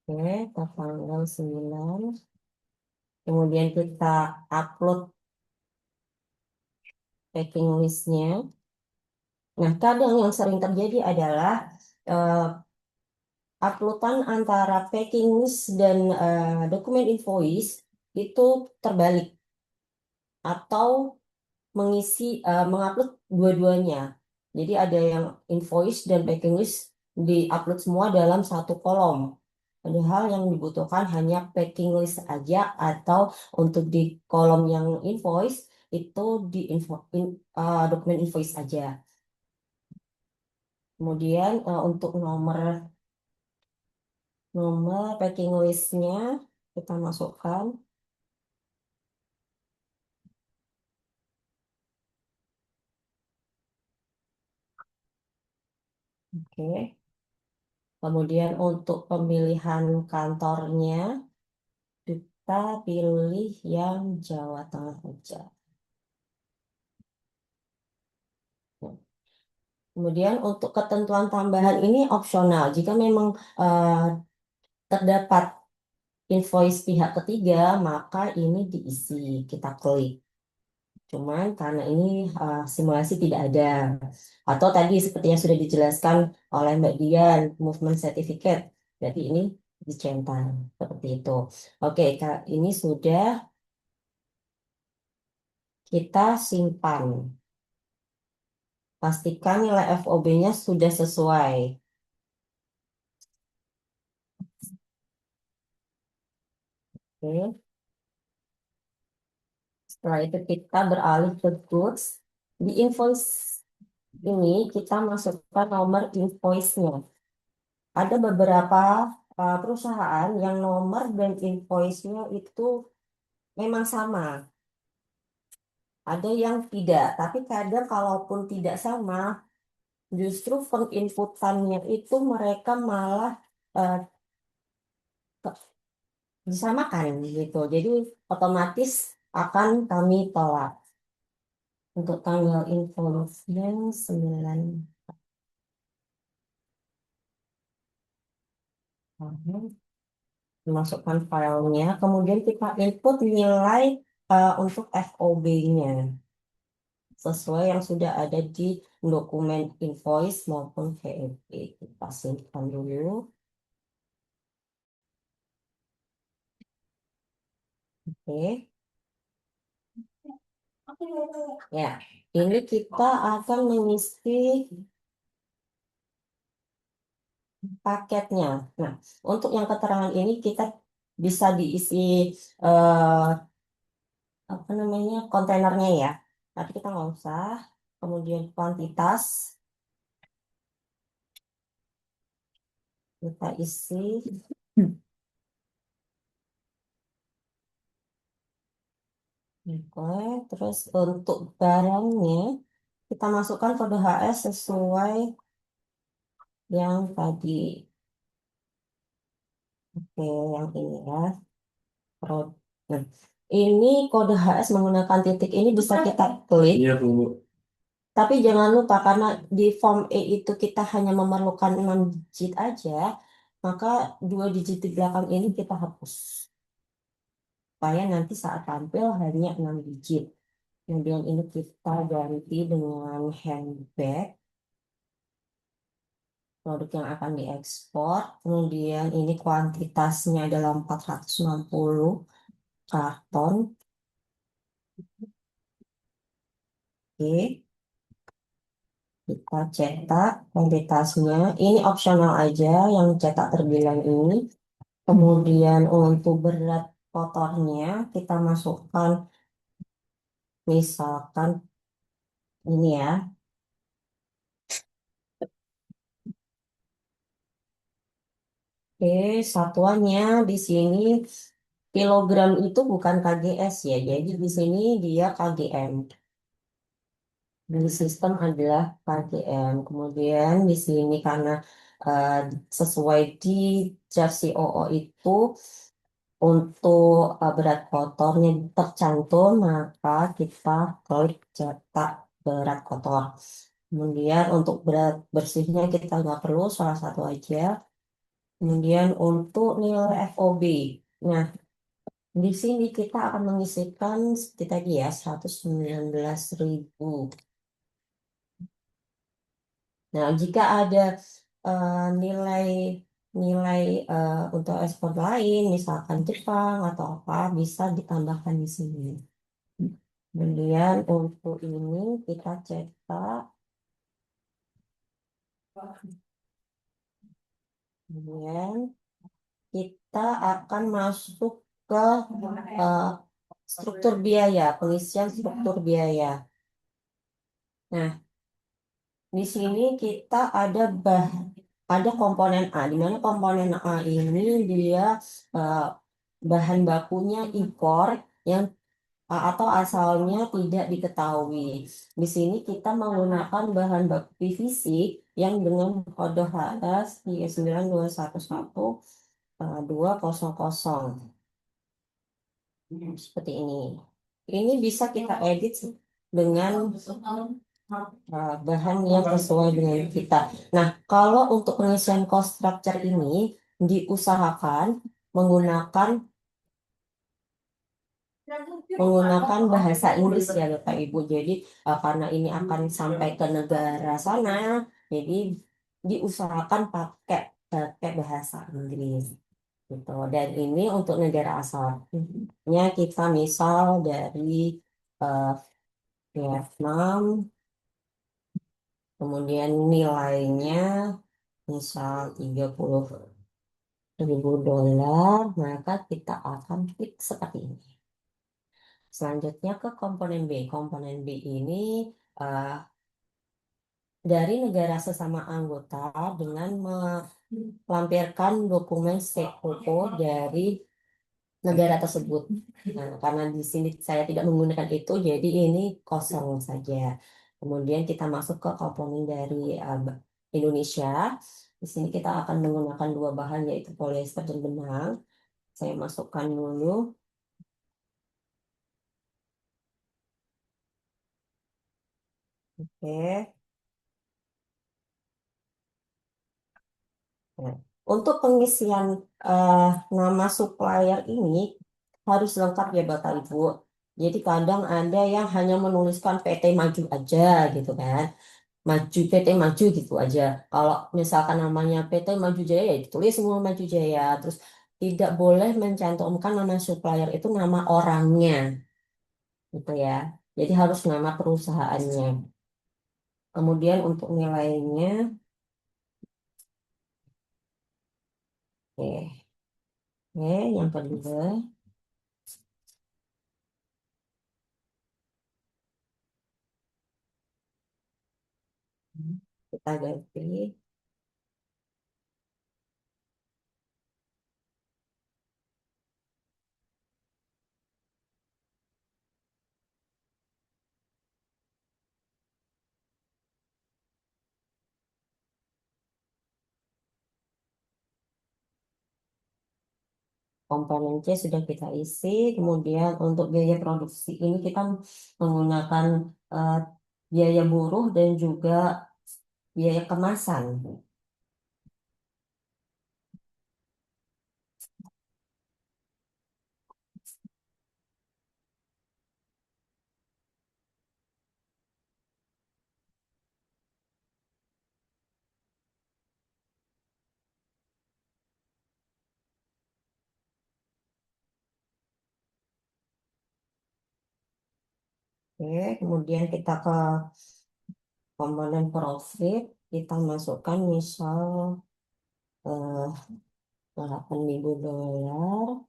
Oke, tanggal 9. Kemudian kita upload packing list-nya. Nah, kadang yang sering terjadi adalah eh, uploadan antara packing list dan dokumen invoice itu terbalik atau mengupload dua-duanya. Jadi ada yang invoice dan packing list diupload semua dalam satu kolom. Padahal yang dibutuhkan hanya packing list aja atau untuk di kolom yang invoice itu di dokumen invoice aja. Kemudian untuk nomor packing listnya kita masukkan. Oke. Kemudian untuk pemilihan kantornya kita pilih yang Jawa Tengah aja. Kemudian untuk ketentuan tambahan ini opsional. Jika memang terdapat invoice pihak ketiga, maka ini diisi, kita klik. Cuman karena ini simulasi tidak ada. Atau tadi seperti yang sudah dijelaskan oleh Mbak Dian, movement certificate. Jadi ini dicentang seperti itu. Oke, Kak, ini sudah kita simpan. Pastikan nilai FOB-nya sudah sesuai. Oke. Setelah itu kita beralih ke goods. Di invoice ini kita masukkan nomor invoice-nya. Ada beberapa perusahaan yang nomor dan invoice-nya itu memang sama. Ada yang tidak, tapi kadang kalaupun tidak sama, justru penginputannya itu mereka malah eh, disamakan gitu. Jadi otomatis akan kami tolak. Untuk tanggal invoice-nya 9. Masukkan filenya, kemudian kita input nilai untuk FOB-nya sesuai yang sudah ada di dokumen invoice maupun VEB. Kita simpan dulu. Oke. Ya, ini kita akan mengisi paketnya. Nah, untuk yang keterangan ini kita bisa diisi eh, apa namanya kontainernya ya. Tapi kita nggak usah. Kemudian kuantitas kita isi. Oke, terus untuk barangnya kita masukkan kode HS sesuai yang tadi. Oke, yang ini ya. Nah, ini kode HS menggunakan titik ini bisa kita klik. Iya, Bu. Tapi jangan lupa karena di form E itu kita hanya memerlukan 6 digit aja, maka 2 digit di belakang ini kita hapus. Supaya nanti saat tampil hanya 6 digit. Kemudian ini kita ganti dengan handbag, produk yang akan diekspor. Kemudian ini kuantitasnya adalah 460 karton. Oke. Kita cetak kuantitasnya. Ini opsional aja yang cetak terbilang ini. Kemudian untuk berat kotornya kita masukkan misalkan ini ya. Oke, satuannya di sini kilogram itu bukan KGS ya, jadi di sini dia KGM. Di sistem adalah KGM. Kemudian di sini karena eh, sesuai di draft COO itu untuk berat kotornya tercantum, maka kita klik cetak berat kotor. Kemudian untuk berat bersihnya kita nggak perlu, salah satu aja. Kemudian untuk nilai FOB. Nah, di sini kita akan mengisikan seperti tadi ya, 119.000. Nah, jika ada nilai nilai untuk ekspor lain, misalkan Jepang atau apa, bisa ditambahkan di sini. Kemudian untuk ini kita cetak, kemudian kita akan masuk ke eh, struktur biaya, pengisian struktur biaya. Nah, di sini kita ada komponen A, di mana komponen A ini dia eh, bahan bakunya impor yang atau asalnya tidak diketahui. Di sini kita menggunakan bahan baku PVC yang dengan kode HS 39211 200. Seperti ini. Ini bisa kita edit dengan bahan yang sesuai dengan kita. Nah, kalau untuk pengisian cost structure ini diusahakan menggunakan menggunakan bahasa Inggris ya Bapak Ibu. Jadi karena ini akan sampai ke negara sana, jadi diusahakan pakai pakai bahasa Inggris gitu. Dan ini untuk negara asalnya kita misal dari eh, Vietnam, kemudian nilainya misal 30.000 dolar, maka kita akan klik seperti ini. Selanjutnya ke komponen B. Komponen B ini eh, dari negara sesama anggota dengan melampirkan dokumen seko dari negara tersebut. Nah, karena di sini saya tidak menggunakan itu, jadi ini kosong saja. Kemudian kita masuk ke komponen dari Indonesia. Di sini kita akan menggunakan dua bahan yaitu polyester dan benang. Saya masukkan dulu. Oke. Nah, untuk pengisian eh, nama supplier ini harus lengkap ya Bapak Ibu. Jadi kadang ada yang hanya menuliskan PT Maju aja gitu kan. Maju PT Maju gitu aja. Kalau misalkan namanya PT Maju Jaya ya ditulis semua Maju Jaya. Terus tidak boleh mencantumkan nama supplier itu nama orangnya gitu ya. Jadi harus nama perusahaannya. Kemudian untuk nilainya, oke, oke, yang kedua. Kita ganti komponen C sudah kita isi. Kemudian untuk biaya produksi ini kita menggunakan eh, biaya buruh dan juga biaya kemasan. Oke, kemudian kita ke komponen profit, kita masukkan misal eh, 8.000 dolar.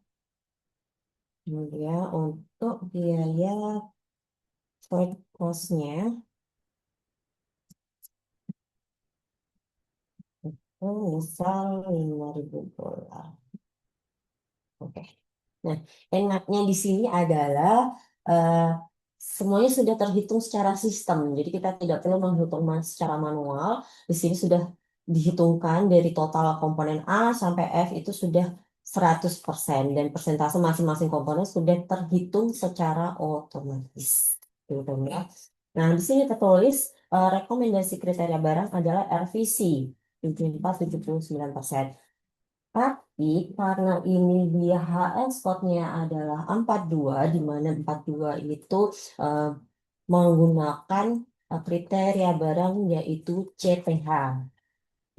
Kemudian untuk biaya freight cost-nya misal $5.000. Oke. Nah, enaknya di sini adalah eh, semuanya sudah terhitung secara sistem. Jadi kita tidak perlu menghitung secara manual. Di sini sudah dihitungkan dari total komponen A sampai F itu sudah 100% dan persentase masing-masing komponen sudah terhitung secara otomatis. Gitu ya. Nah, di sini tertulis rekomendasi kriteria barang adalah RVC 74-79%. Tapi karena ini dia HN spotnya adalah 42, di mana 42 itu eh, menggunakan kriteria barang yaitu CPH.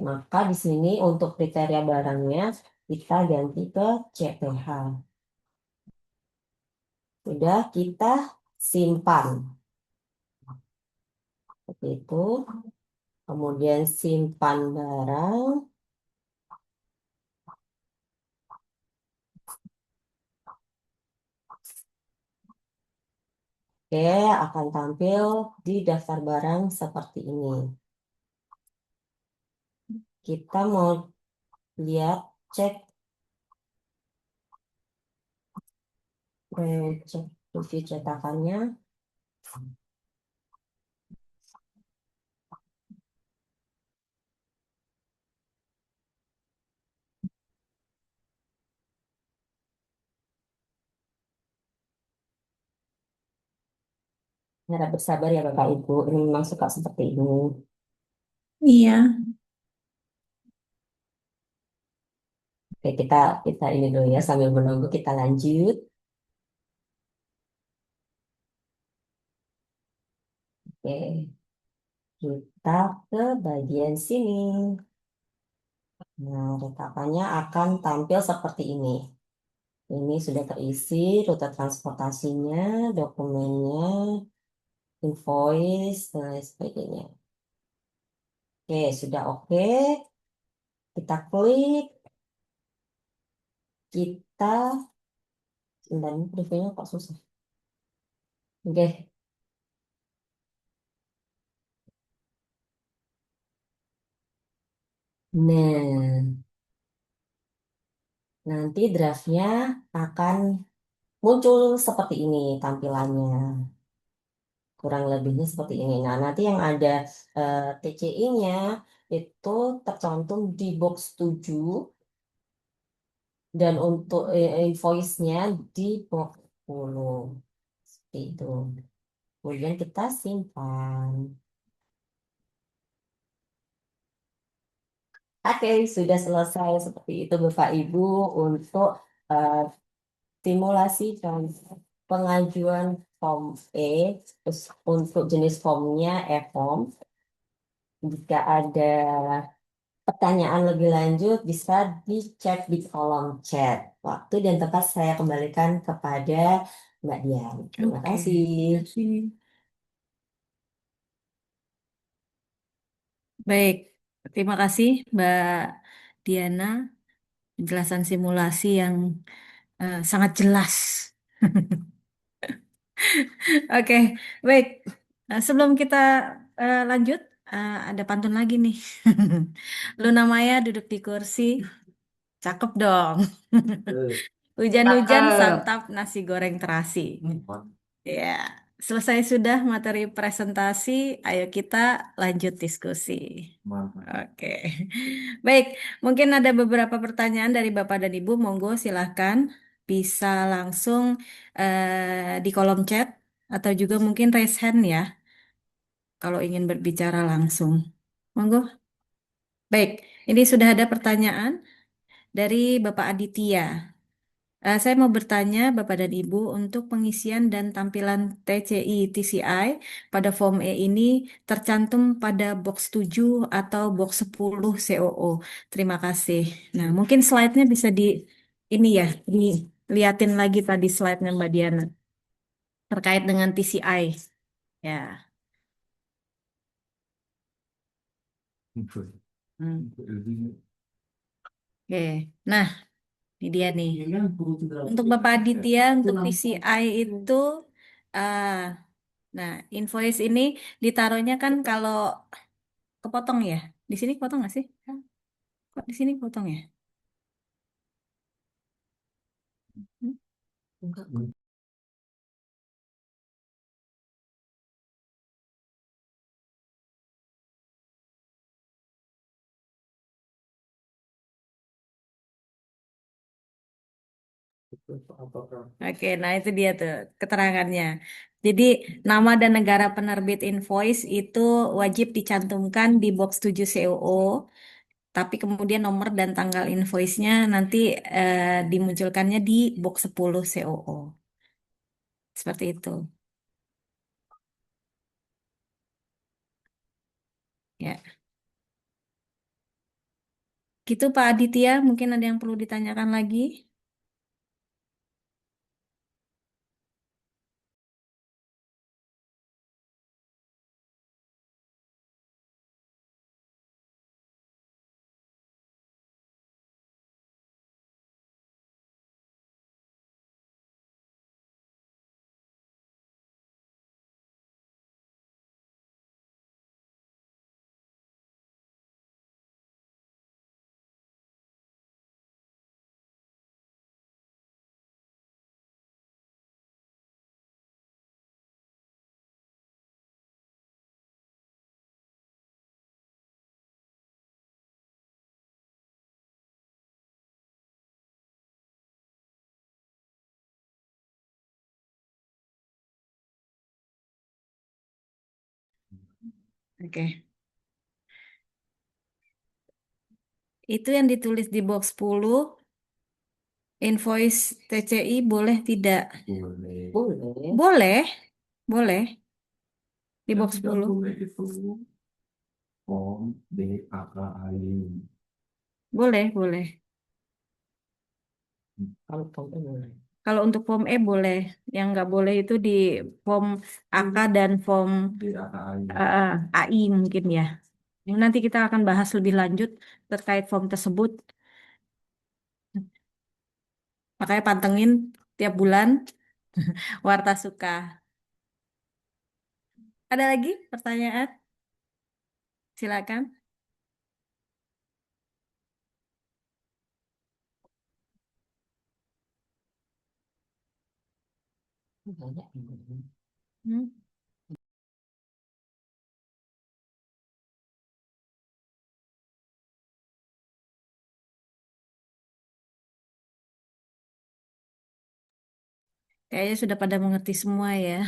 Maka di sini untuk kriteria barangnya kita ganti ke CPH. Sudah kita simpan. Seperti itu. Kemudian simpan barang. Oke, akan tampil di daftar barang seperti ini. Kita mau lihat, cek, cek review cetakannya. Harap bersabar ya Bapak Ibu, ini memang suka seperti ini. Iya. Oke, kita ini dulu ya, sambil menunggu kita lanjut. Oke, kita ke bagian sini. Nah, retakannya akan tampil seperti ini. Ini sudah terisi rute transportasinya, dokumennya, invoice, dan lain sebagainya. Oke, sudah oke. Kita klik, kita, sebentar ini previewnya kok susah. Oke, nah, nanti draftnya akan muncul seperti ini tampilannya. Kurang lebihnya seperti ini. Nah, nanti yang ada TCI-nya itu tercantum di box 7 dan untuk invoice-nya di box 10. Seperti itu. Kemudian kita simpan. Oke, sudah selesai seperti itu Bapak Ibu untuk eh, simulasi dan pengajuan form E. Terus untuk jenis formnya e-form. Jika ada pertanyaan lebih lanjut bisa dicek di kolom chat. Waktu dan tempat saya kembalikan kepada Mbak Dian. Terima Oke. kasih. Baik, terima kasih Mbak Diana. Penjelasan simulasi yang sangat jelas. Oke, baik. Sebelum kita lanjut, ada pantun lagi nih. Luna Maya duduk di kursi, cakep dong. Hujan-hujan Cakep. santap nasi goreng terasi. Ya, selesai sudah materi presentasi. Ayo kita lanjut diskusi. Mantap. Oke, baik. Mungkin ada beberapa pertanyaan dari Bapak dan Ibu. Monggo silahkan bisa langsung di kolom chat atau juga mungkin raise hand ya kalau ingin berbicara langsung. Monggo. Baik, ini sudah ada pertanyaan dari Bapak Aditya. Saya mau bertanya Bapak dan Ibu untuk pengisian dan tampilan TCI TCI pada form E ini tercantum pada box 7 atau box 10 COO. Terima kasih. Nah, mungkin slide-nya bisa di ini ya, dilihatin lagi tadi slide-nya Mbak Diana terkait dengan TCI. Ya. Hmm. Oke. Nah, ini dia nih. Untuk Bapak Aditya, untuk TCI itu, ah, nah invoice ini ditaruhnya kan kalau kepotong ya. Di sini kepotong nggak sih? Kok di sini potong ya? Hmm. Enggak. Oke, nah itu dia tuh keterangannya. Jadi nama dan negara penerbit invoice itu wajib dicantumkan di box 7 COO, tapi kemudian nomor dan tanggal invoice-nya nanti dimunculkannya di box 10 COO. Seperti itu. Ya. Gitu Pak Aditya, mungkin ada yang perlu ditanyakan lagi? Oke. Itu yang ditulis di box 10, invoice TCI boleh tidak? Boleh. Boleh. Boleh, boleh di Yang box tidak 10. boleh itu form BAKAI. Boleh, boleh. Kalau kamu boleh. Kalau untuk form E boleh. Yang nggak boleh itu di form AK dan form BAKAI. AI mungkin ya. Yang nanti kita akan bahas lebih lanjut terkait form tersebut. Makanya pantengin tiap bulan Warta Suka. Ada lagi pertanyaan? Silakan. Banyak. Hmm. Kayaknya sudah pada mengerti semua ya.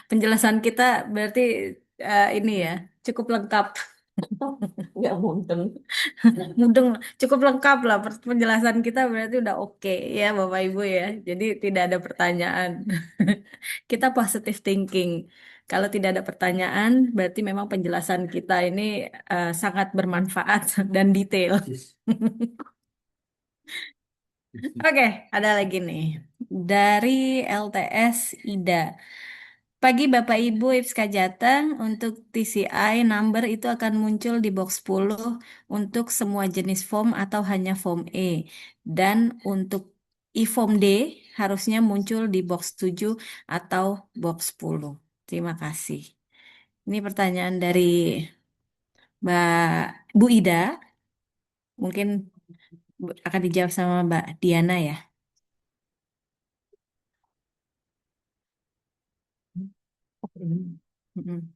Penjelasan kita berarti ini ya cukup lengkap. Nggak mungkin. Mudeng, cukup lengkap lah penjelasan kita berarti udah oke ya Bapak Ibu ya. Jadi tidak ada pertanyaan. Kita positive thinking. Kalau tidak ada pertanyaan, berarti memang penjelasan kita ini sangat bermanfaat dan detail. Oke, ada lagi nih. Dari LTS Ida. Pagi Bapak Ibu IPSK Jateng, untuk TCI number itu akan muncul di box 10 untuk semua jenis form atau hanya form E. Dan untuk e-form D harusnya muncul di box 7 atau box 10. Terima kasih. Ini pertanyaan dari Mbak Bu Ida. Mungkin akan dijawab sama Mbak Diana ya. Mm-mm.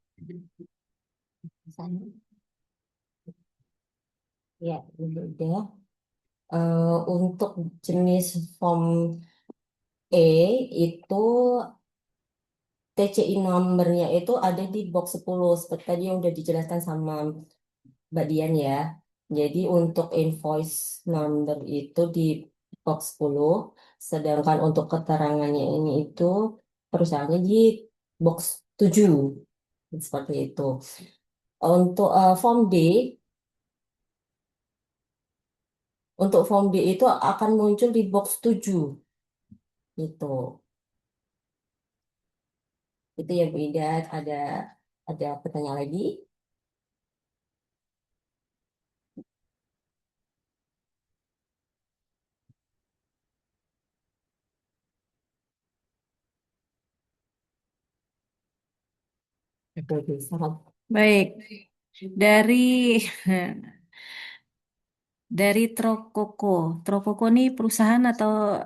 Ya, udah. Untuk jenis form E itu TCI numbernya itu ada di box 10 seperti tadi yang udah dijelaskan sama Mbak Dian ya. Jadi untuk invoice number itu di box 10, sedangkan untuk keterangannya ini itu perusahaannya di box 7 seperti itu. Untuk form D, untuk form D itu akan muncul di box 7 itu. Itu ya Bu Ida, ada pertanyaan lagi? Oke, sangat Baik, dari Dari Trokoko. Trokoko ini perusahaan atau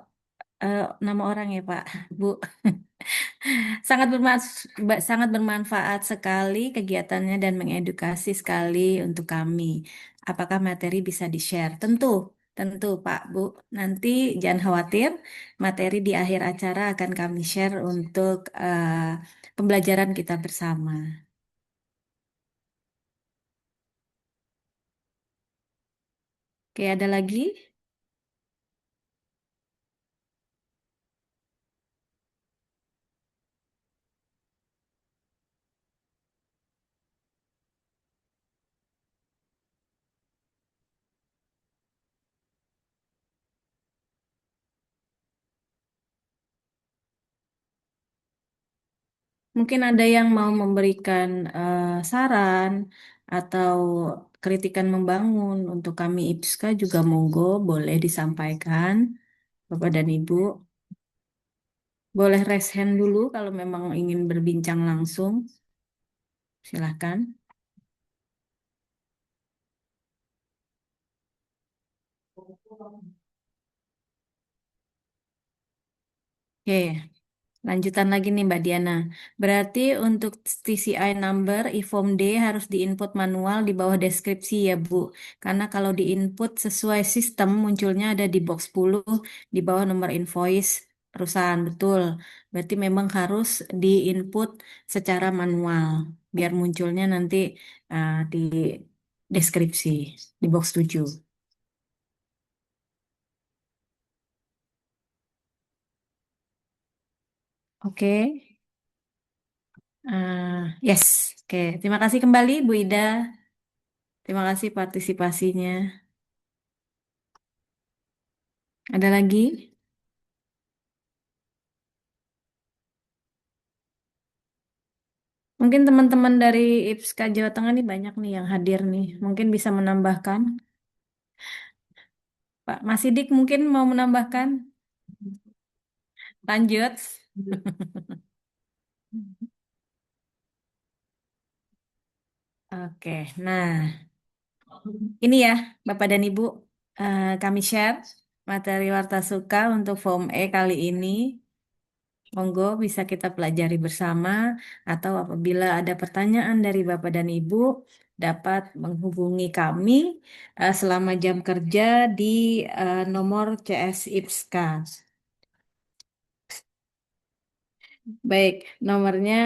nama orang ya, Pak, Bu? Sangat bermanfaat sekali kegiatannya dan mengedukasi sekali untuk kami. Apakah materi bisa di-share? Tentu, tentu Pak, Bu. Nanti jangan khawatir, materi di akhir acara akan kami share untuk pembelajaran kita bersama. Oke, ada lagi? Mungkin ada yang mau memberikan saran atau kritikan membangun untuk kami IPSKA juga monggo boleh disampaikan, Bapak dan Ibu. Boleh raise hand dulu kalau memang ingin berbincang langsung. Silahkan. Oke, lanjutan lagi nih Mbak Diana. Berarti untuk TCI number e-form D harus diinput manual di bawah deskripsi ya Bu. Karena kalau diinput sesuai sistem munculnya ada di box 10 di bawah nomor invoice perusahaan. Betul. Berarti memang harus diinput secara manual biar munculnya nanti di deskripsi di box 7. Oke. Yes. Oke. Terima kasih kembali Bu Ida. Terima kasih partisipasinya. Ada lagi? Mungkin teman-teman dari IPSKA Jawa Tengah nih banyak nih yang hadir nih. Mungkin bisa menambahkan. Pak Mas Sidik mungkin mau menambahkan? Lanjut. Oke, nah ini ya Bapak dan Ibu, kami share materi Warta Suka untuk Form E kali ini. Monggo bisa kita pelajari bersama atau apabila ada pertanyaan dari Bapak dan Ibu dapat menghubungi kami selama jam kerja di nomor CS IPSKA. Baik, nomornya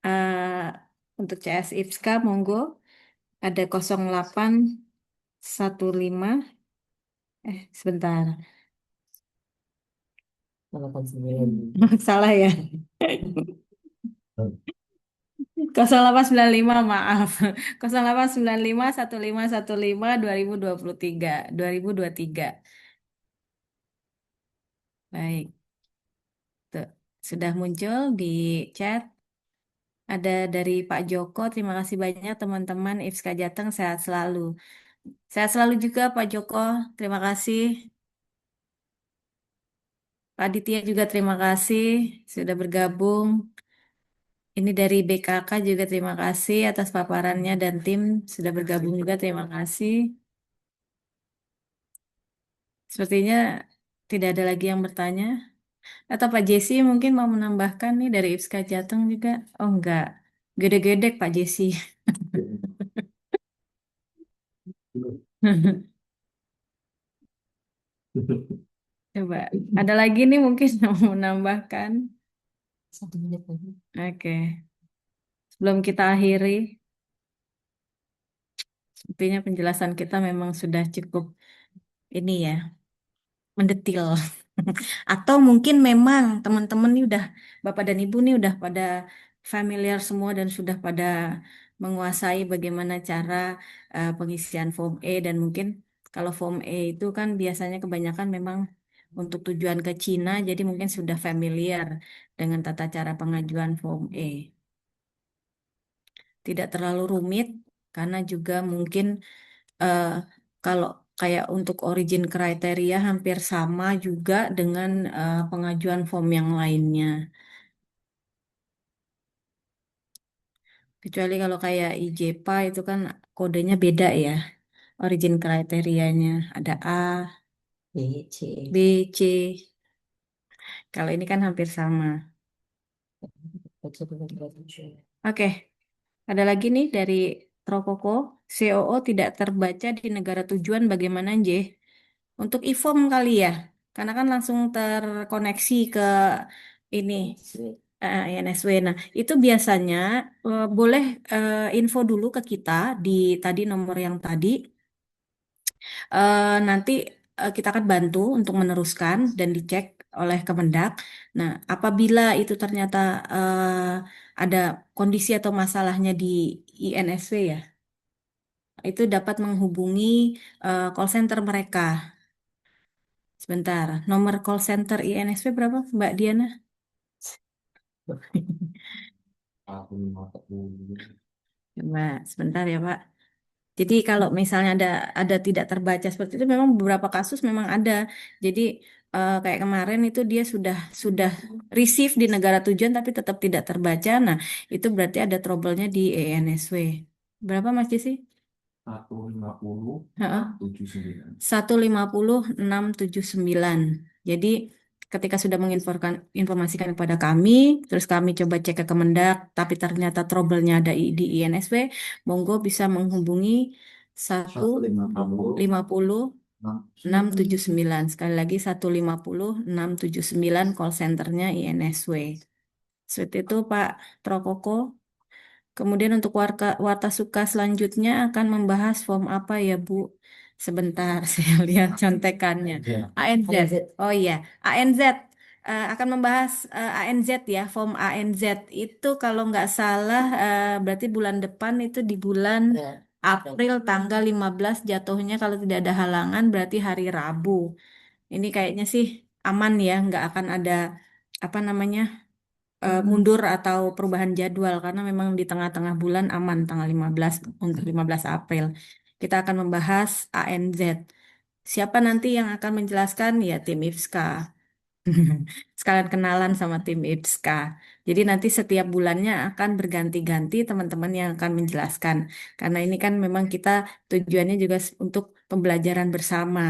eh, untuk CS IPSKA monggo ada 0815 sebentar. 89. Salah ya. 0895 maaf. 0895 1515 2023 2023. Baik, tuh. Sudah muncul di chat. Ada dari Pak Joko. Terima kasih banyak teman-teman IPSKA Jateng sehat selalu. Sehat selalu juga Pak Joko. Terima kasih. Pak Aditya juga terima kasih sudah bergabung. Ini dari BKK juga terima kasih atas paparannya dan tim sudah bergabung juga terima kasih. Sepertinya tidak ada lagi yang bertanya. Atau Pak Jesse mungkin mau menambahkan nih dari IPSKA Jateng juga. Oh enggak, gede-gede Pak Jesse. Coba, ada lagi nih mungkin yang mau menambahkan. 1 menit lagi. Oke, sebelum kita akhiri, sepertinya penjelasan kita memang sudah cukup ini ya, mendetil. Atau mungkin memang teman-teman nih udah, Bapak dan Ibu nih udah pada familiar semua dan sudah pada menguasai bagaimana cara pengisian form E dan mungkin kalau form E itu kan biasanya kebanyakan memang untuk tujuan ke Cina, jadi mungkin sudah familiar dengan tata cara pengajuan form E. Tidak terlalu rumit karena juga mungkin eh, kalau kayak untuk origin kriteria hampir sama juga dengan pengajuan form yang lainnya. Kecuali kalau kayak IJPA itu kan kodenya beda ya. origin kriterianya. Ada A, B, C. B, C. Kalau ini kan hampir sama. Baca dengan 27. Oke, ada lagi nih dari Rokoko. COO tidak terbaca di negara tujuan bagaimana, J? Untuk IFOM kali ya, karena kan langsung terkoneksi ke ini INSW. Nah, itu biasanya boleh info dulu ke kita di tadi nomor yang tadi. Nanti kita akan bantu untuk meneruskan dan dicek oleh Kemendak. Nah, apabila itu ternyata ada kondisi atau masalahnya di INSW ya, itu dapat menghubungi call center mereka. Sebentar, nomor call center INSW berapa, Mbak Diana? Aku 50. Coba sebentar ya, Pak. Jadi kalau misalnya ada tidak terbaca seperti itu, memang beberapa kasus memang ada. Jadi kayak kemarin itu dia sudah receive di negara tujuan tapi tetap tidak terbaca. Nah, itu berarti ada trouble-nya di ENSW. Berapa Mas Jesse? 150 Heeh. 79. 150.679. Jadi ketika sudah menginformasikan kepada kami, terus kami coba cek ke Kemendak, tapi ternyata trouble-nya ada di INSW, monggo bisa menghubungi 150.679. Sekali lagi 150.679 call centernya INSW. Seperti itu Pak Trokoko. Kemudian untuk warta suka selanjutnya akan membahas form apa ya Bu? Sebentar, saya lihat contekannya. ANZ. ANZ. Oh iya, ANZ. Akan membahas ANZ ya, form ANZ. Itu kalau nggak salah berarti bulan depan itu di bulan Ya. April tanggal 15 jatuhnya kalau tidak ada halangan berarti hari Rabu. Ini kayaknya sih aman ya, nggak akan ada apa namanya mundur atau perubahan jadwal karena memang di tengah-tengah bulan aman tanggal 15 untuk 15 April. Kita akan membahas ANZ. Siapa nanti yang akan menjelaskan? Ya tim IPSKA. Sekalian kenalan sama tim IPSKA. Jadi nanti setiap bulannya akan berganti-ganti teman-teman yang akan menjelaskan. Karena ini kan memang kita tujuannya juga untuk pembelajaran bersama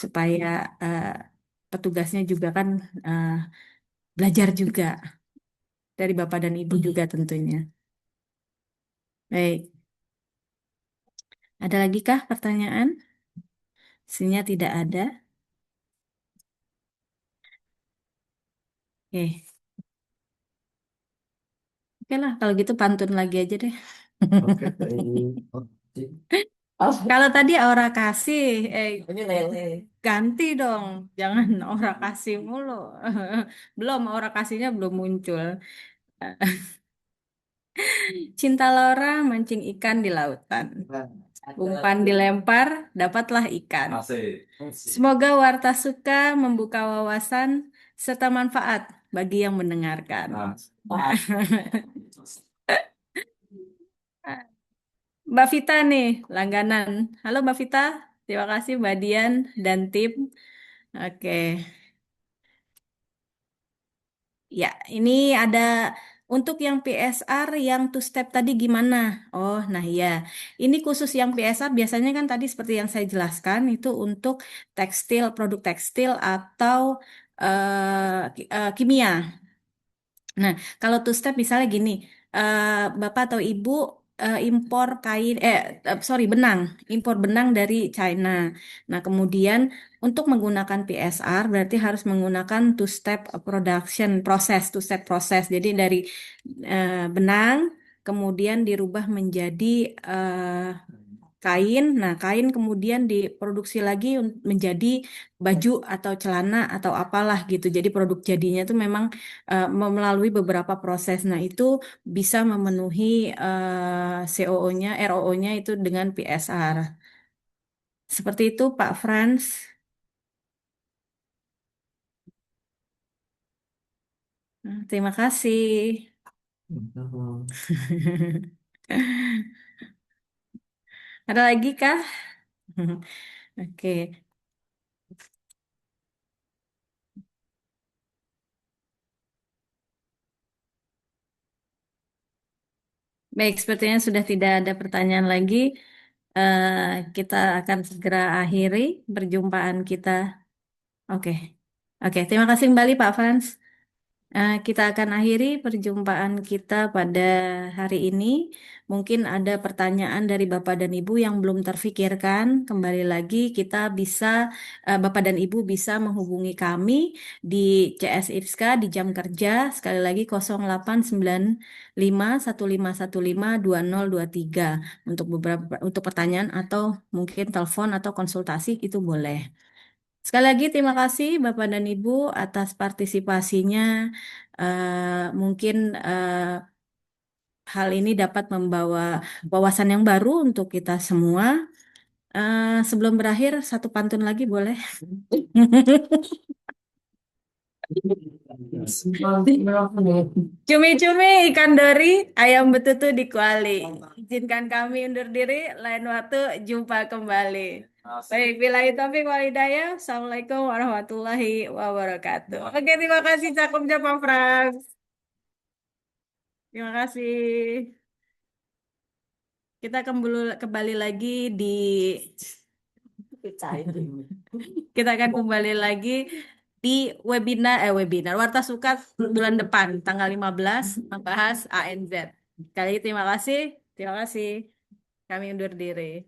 supaya eh, petugasnya juga kan eh, belajar juga dari Bapak dan Ibu juga tentunya. Baik, ada lagi kah pertanyaan? Sebenarnya tidak ada. Oke, oke lah kalau gitu pantun lagi aja deh. Oke, baik. Oke. Oh, Kalau tadi aura kasih, ini lele. ganti dong, jangan aura kasih mulu. Belum, aura kasihnya belum muncul. Cinta Laura mancing ikan di lautan. Umpan dilempar, dapatlah ikan. Asik. Semoga warta suka membuka wawasan serta manfaat bagi yang mendengarkan. Nah, Wah, Mbak Vita nih, langganan. Halo Mbak Vita, terima kasih Mbak Dian dan tim. Oke, ya ini ada untuk yang PSR yang two step tadi gimana? Oh, nah ya, ini khusus yang PSR biasanya kan tadi seperti yang saya jelaskan itu untuk tekstil, produk tekstil atau kimia. Nah, kalau two step misalnya gini, eh, Bapak atau Ibu impor kain, sorry benang, impor benang dari China. Nah, kemudian untuk menggunakan PSR berarti harus menggunakan two step production process, two step process. Jadi dari benang kemudian dirubah menjadi kain. Nah, kain kemudian diproduksi lagi menjadi baju atau celana atau apalah gitu. Jadi produk jadinya itu memang melalui beberapa proses. Nah, itu bisa memenuhi COO-nya, ROO-nya itu dengan PSR. Seperti itu, Pak Franz. Nah, terima kasih. Ada lagi kah? Oke. Baik, sepertinya sudah tidak ada pertanyaan lagi. Kita akan segera akhiri perjumpaan kita. Oke, Oke, terima kasih kembali Pak Frans. Kita akan akhiri perjumpaan kita pada hari ini. Mungkin ada pertanyaan dari Bapak dan Ibu yang belum terfikirkan. Kembali lagi, Bapak dan Ibu bisa menghubungi kami di CS IPSKA di jam kerja. Sekali lagi 0895 1515 2023 untuk pertanyaan atau mungkin telepon atau konsultasi itu boleh. Sekali lagi terima kasih Bapak dan Ibu atas partisipasinya. Mungkin hal ini dapat membawa wawasan yang baru untuk kita semua. Sebelum berakhir, satu pantun lagi boleh? Cumi-cumi ikan dori, ayam betutu di kuali. Izinkan kami undur diri, lain waktu jumpa kembali. Baik, billahi taufiq wal hidayah. Assalamualaikum warahmatullahi wabarakatuh. Oke, terima kasih Cakup Japa Frans. Terima kasih. Kita kembali lagi di kita akan kembali lagi di webinar Warta Sukat bulan depan tanggal 15 membahas ANZ. Sekali lagi terima kasih. Terima kasih. Kami undur diri.